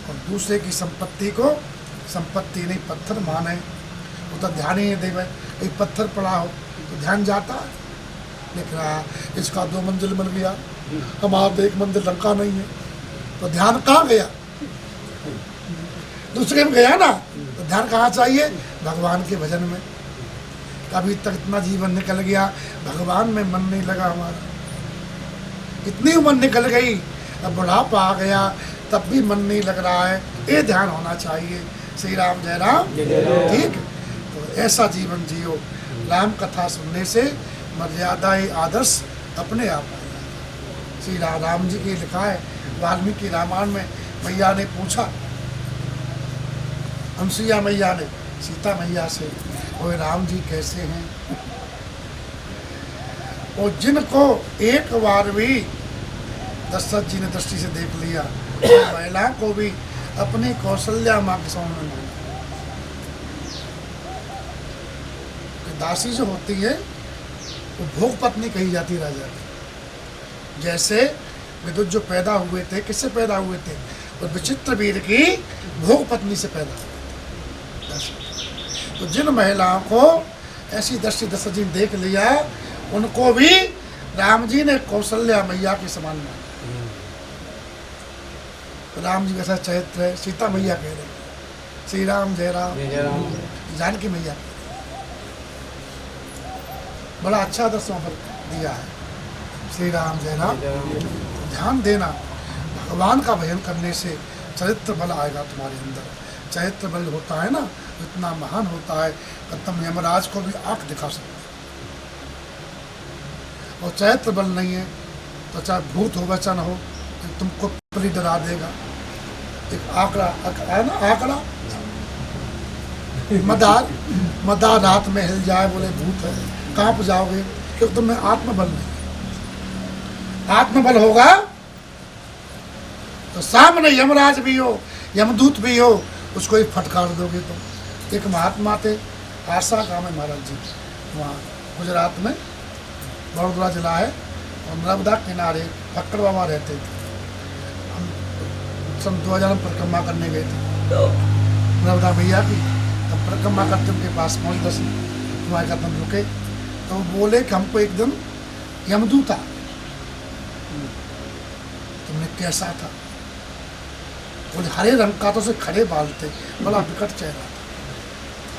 और दूसरे की संपत्ति को संपत्ति नहीं पत्थर माने। वो तो ध्यान ही नहीं देवे, एक पत्थर पड़ा हो तो ध्यान जाता है। लिख रहा है इसका 2 मंजिल मिल गया, हमारा तो 1 मंजिल लंका नहीं है, तो ध्यान कहाँ गया? दूसरे में गया ना। तो ध्यान कहाँ चाहिए? भगवान के भजन में। अभी तक इतना जीवन निकल गया, भगवान में मन नहीं लगा हमारा। इतनी उम्र निकल गई, अब बुढ़ापा आ गया तब भी मन नहीं लग रहा है। ये ध्यान होना चाहिए। श्री राम जय राम। ठीक, तो ऐसा जीवन जियो। राम कथा सुनने से मर्यादा आदर्श अपने आप आएगा। श्री राम जी की लिखा है वाल्मीकि रामायण में। मैया ने पूछा, अनुसुईया मैया ने सीता मैया से, वो राम जी कैसे हैं? और जिनको एक बार भी दशरथ जी ने दृष्टि से देख लिया, तो महिला को भी अपनी कौशल्या माँ के सामने माना। दासी जो होती है वो भोग पत्नी कही जाती राजा की। जैसे विदुत जो पैदा हुए थे, किससे पैदा हुए थे? और विचित्र वीर की भोग पत्नी से पैदा हुए थे। तो जिन महिलाओं को ऐसी दृष्टि दशरथ जी ने देख लिया, उनको भी राम जी ने कौशल्या मैया के समान माना। राम जी कैसा चरित्र है, सीता मैया कह रहे, श्री राम जय राम। जानकी मैया बड़ा अच्छा दर्शन दिया है। श्री राम जय राम। ध्यान देना, भगवान का भजन करने से चरित्र बल आएगा तुम्हारे अंदर। चरित्र बल होता है ना इतना महान होता है कि तुम यमराज को भी आंख दिखा सकते हो। और चैत्र बल नहीं है तो चाहे भूत हो वचन हो तो तुमको परी डरा देगा। एक आंकड़ा है ना, आंकड़ा मदार रात में हिल जाए बोले भूत है, कांप जाओगे क्योंकि तुम्हें आत्मबल नहीं। आत्मबल होगा तो सामने यमराज भी हो, यमदूत भी हो, उसको ही फटकार दोगे तुम। एक महात्मा थे आशा गाँव में महाराज जी, वहाँ गुजरात में, बड़ौदा जिला है, और नर्मदा किनारे फक्कड़ बाबा रहते थे। हम सन 2000 में परिक्रमा करने गए थे नर्मदा मैया की। तब परिक्रमा करते उनके पास पहुँच 10 वहाँ का हम रुके तो बोले कि हमको एक दिन यमदूत आ। तुमने कैसा था? बोले हरे रंग का, तो उसे खड़े बाल थे, बड़ा विकट चेहरा था।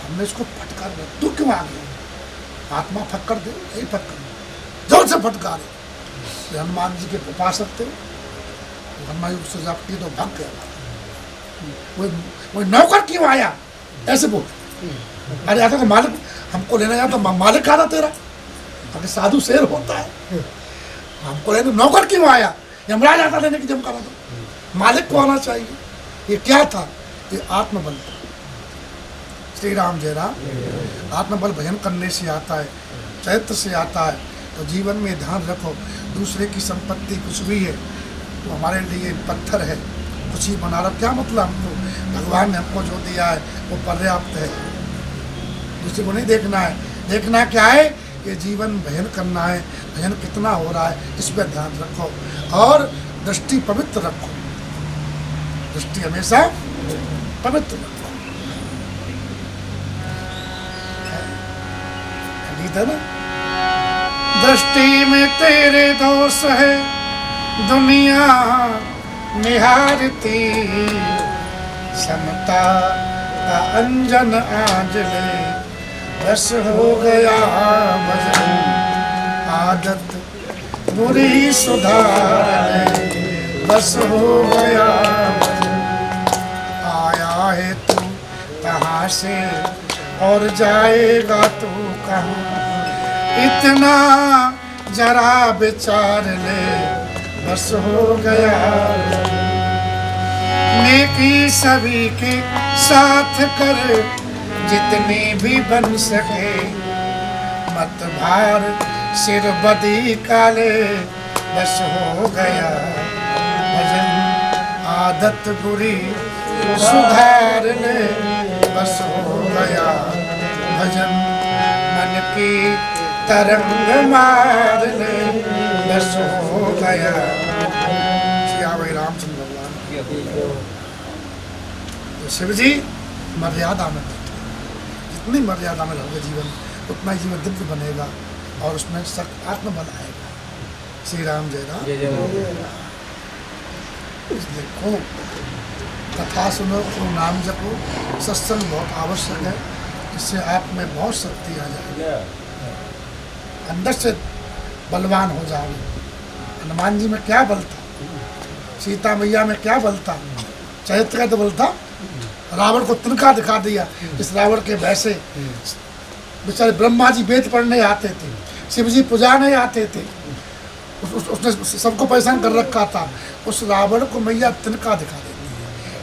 हमने इसको फटकार दिया, तू क्यों आ गया? आत्मा फटकार दे, यही फटकार जोर से फटकारे। हनुमान जी के पास सकते हो, हनुमान जी उससे जब की तो भाग गया। वो नौकर क्यों आया? ऐसे बोल। अरे आता तो मालिक हमको लेना जाता, तो मालिक आ रहा तेरा। अगर साधु शेर होता है, हमको लेने नौकर क्यों आया? यमराज आता लेने की जम करा था, मालिक को आना चाहिए। ये क्या था? ये आत्मबल था। श्री राम जय राम। आत्मबल भजन करने से आता है, चैत्र से आता है। तो जीवन में ध्यान रखो, दूसरे की संपत्ति कुछ भी है वो हमारे लिए पत्थर है, कुछ ही बना रहा, क्या मतलब? हमको भगवान ने हमको जो दिया है वो पर्याप्त है, दूसरे को नहीं देखना है। देखना क्या है? ये जीवन भजन करना है, भजन कितना हो रहा है इस पर ध्यान रखो, और दृष्टि पवित्र रखो, दृष्टि हमेशा पवित्र रखो। गीत है ना, दृष्टि में तेरे दोष है दुनिया निहारती, समता का अंजन आज ले बस हो गया भजन, आदत बुरी सुधार ले बस हो गया भजन। आया है तू कहाँ से और जाएगा तू कहाँ, इतना जरा विचार ले बस हो गया। नेकी सभी के साथ कर जितनी भी बन सके, मत भार सिर बदी काले बस हो गया भजन, आदत बुरी सुधार ले बस हो गया भजन, मन की तरंग मार ले बस हो गया। श्री भाई रामचंद्र भगवान। तो शिव जी मर्यादा में बैठे, जितनी मर्यादा में रहोगे जीवन उतना ही जीवन दिव्य बनेगा और उसमें सख्त आत्मबल आएगा। श्री राम जय राम। देखो कथा सुनो, खूब नाम जपो, सत्संग बहुत आवश्यक है, इससे आप में बहुत शक्ति आ जाएगी, अंदर से बलवान हो जाओगे। हनुमान जी में क्या बल था, सीता मैया में क्या बल था, चैत्र का तो बल था। रावण को तिनका दिखा दिया, इस रावण के वैसे बेचारे ब्रह्मा जी वेद पढ़ने आते थे, शिव जी पुजाने आते थे, उसने सबको परेशान कर रखा था। उस रावण को मैया तिनका दिखा देती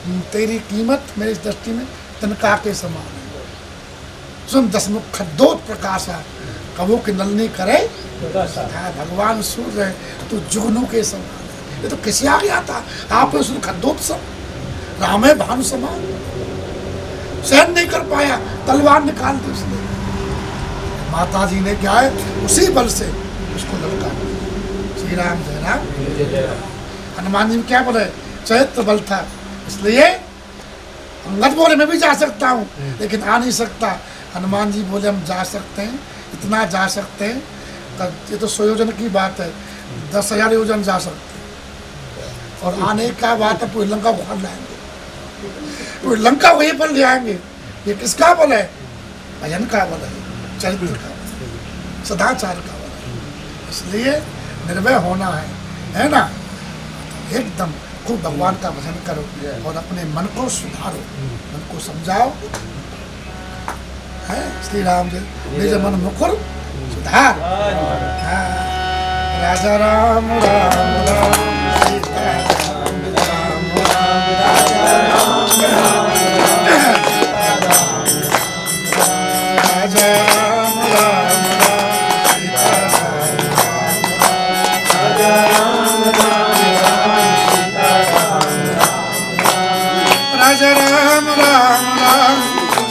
है, तेरी कीमत मेरी दृष्टि में तिनका के समान है। सुन दसमुख खद्दोत प्रकाशा, कबू की नलनी करे भगवान सूर्य है, तू जुगनू के समान है। ये तो किसी आ गया था, आपने सुन खद्दोत सब राम है भानु समान, सहन नहीं कर पाया, तलवार निकाल दी उसने। माता जी ने क्या है, उसी बल से उसको लड़का। श्री राम जय राम। हनुमान जी में क्या बोले, चैत्र बल था, इसलिए अंगद बोले मैं भी जा सकता हूँ लेकिन आ नहीं सकता। हनुमान जी बोले हम जा सकते हैं, इतना जा सकते हैं, ये तो 100 योजन की बात है, 10,000 योजन जा सकते हैं। और आने का बात है पूरी लंका को लाएंगे, पूरी लंका वहीं पर ले आएंगे। ये किसका बल है? भजन का बल है, चरित्र का बल, सदाचार का बल है। इसलिए निर्भय होना है ना, एकदम खूब भगवान का भजन करो और अपने मन को सुधारो, मन को समझाओ, है श्री राम जी निज मन मुकुर सुधार। राजा राम राम राम सीता राम राम राम राजा राम राम राजा राम राम राम सीता राजा राम राम राम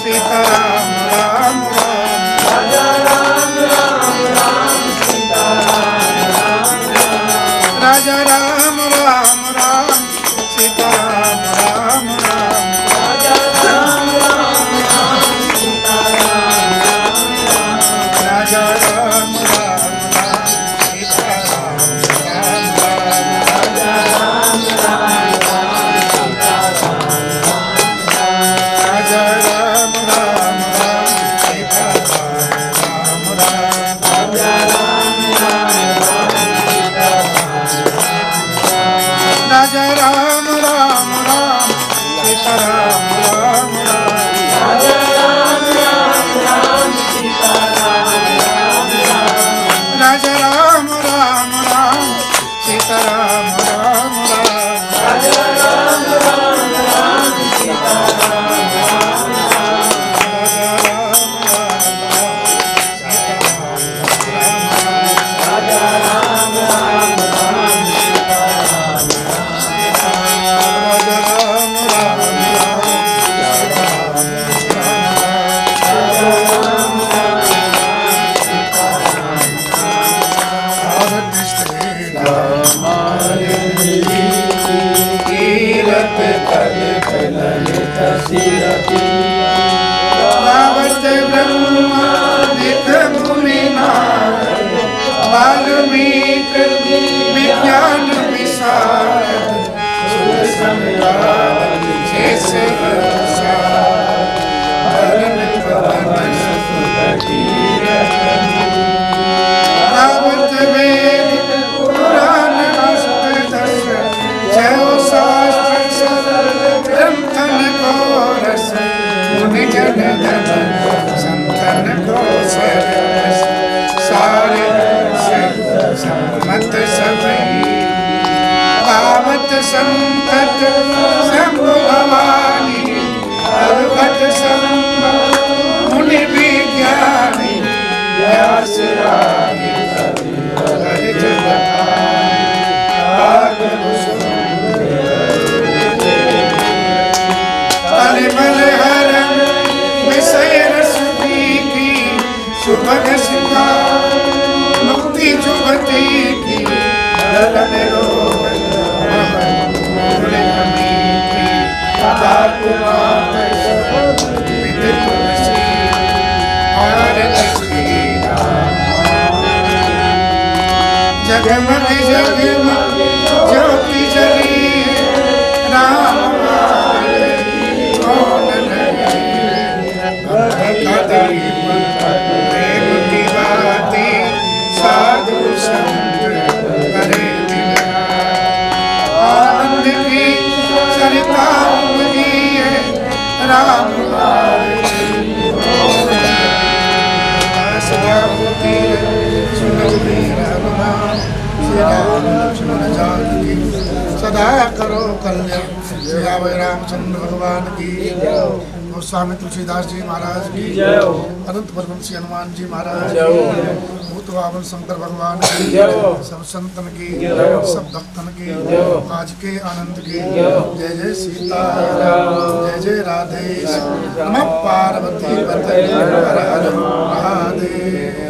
सीता राम राम राम राजा राम राम राम सीता राजा राम राम राम सीता राम राम राम राजा राम राम राम सीता राजा राम राम राम सीता राम राम राजा राम राम राम सीता राजा राम राम राम सीता राम राम राजा राम राम राम सीता राजा राम राम राम सीता राम राम राम राजा राम राम राम सीता राजा राम राम राम सीता राम राम राम राजा राम राम राम सीता राम राम राजा राम राम राम सीता राजा राम राम राम सीता राजा राम राम राम कीरत कल ललित सिरति रावत ब्रह्मा नित मुनि नारद वाल्मीकि विज्ञान विशारद सुर सम्राट शेष भरण पवन सुत रावत वेद पुराण अष्टदश जयो शास्त्र ग्रंथन को रस मुनि जन धन संतन को सरस सारे सम्मत सबई पावत संकट शंभु भवानी भगवत संभव मुनि विज्ञानी व्यास रानी कवि ललित बल हरण विषय रस की सुभग सिखा मुक्ति जुबती की ललन रोग जगमग जगमग ज्योति जली राम साधु संत करे आनंद की सरिता उमगी है राम सदा करो कल्याण श्री रामचंद्र भगवान की गोस्वामी तुलसीदास जी महाराज की अनंत परमहंस हनुमान जी महाराज भूत बावन शंकर भगवान की सब संतन की सब भक्तन की आज के आनंद की जय जय सीता जय जय राधे नमः पार्वती पतये हर हर महादेव।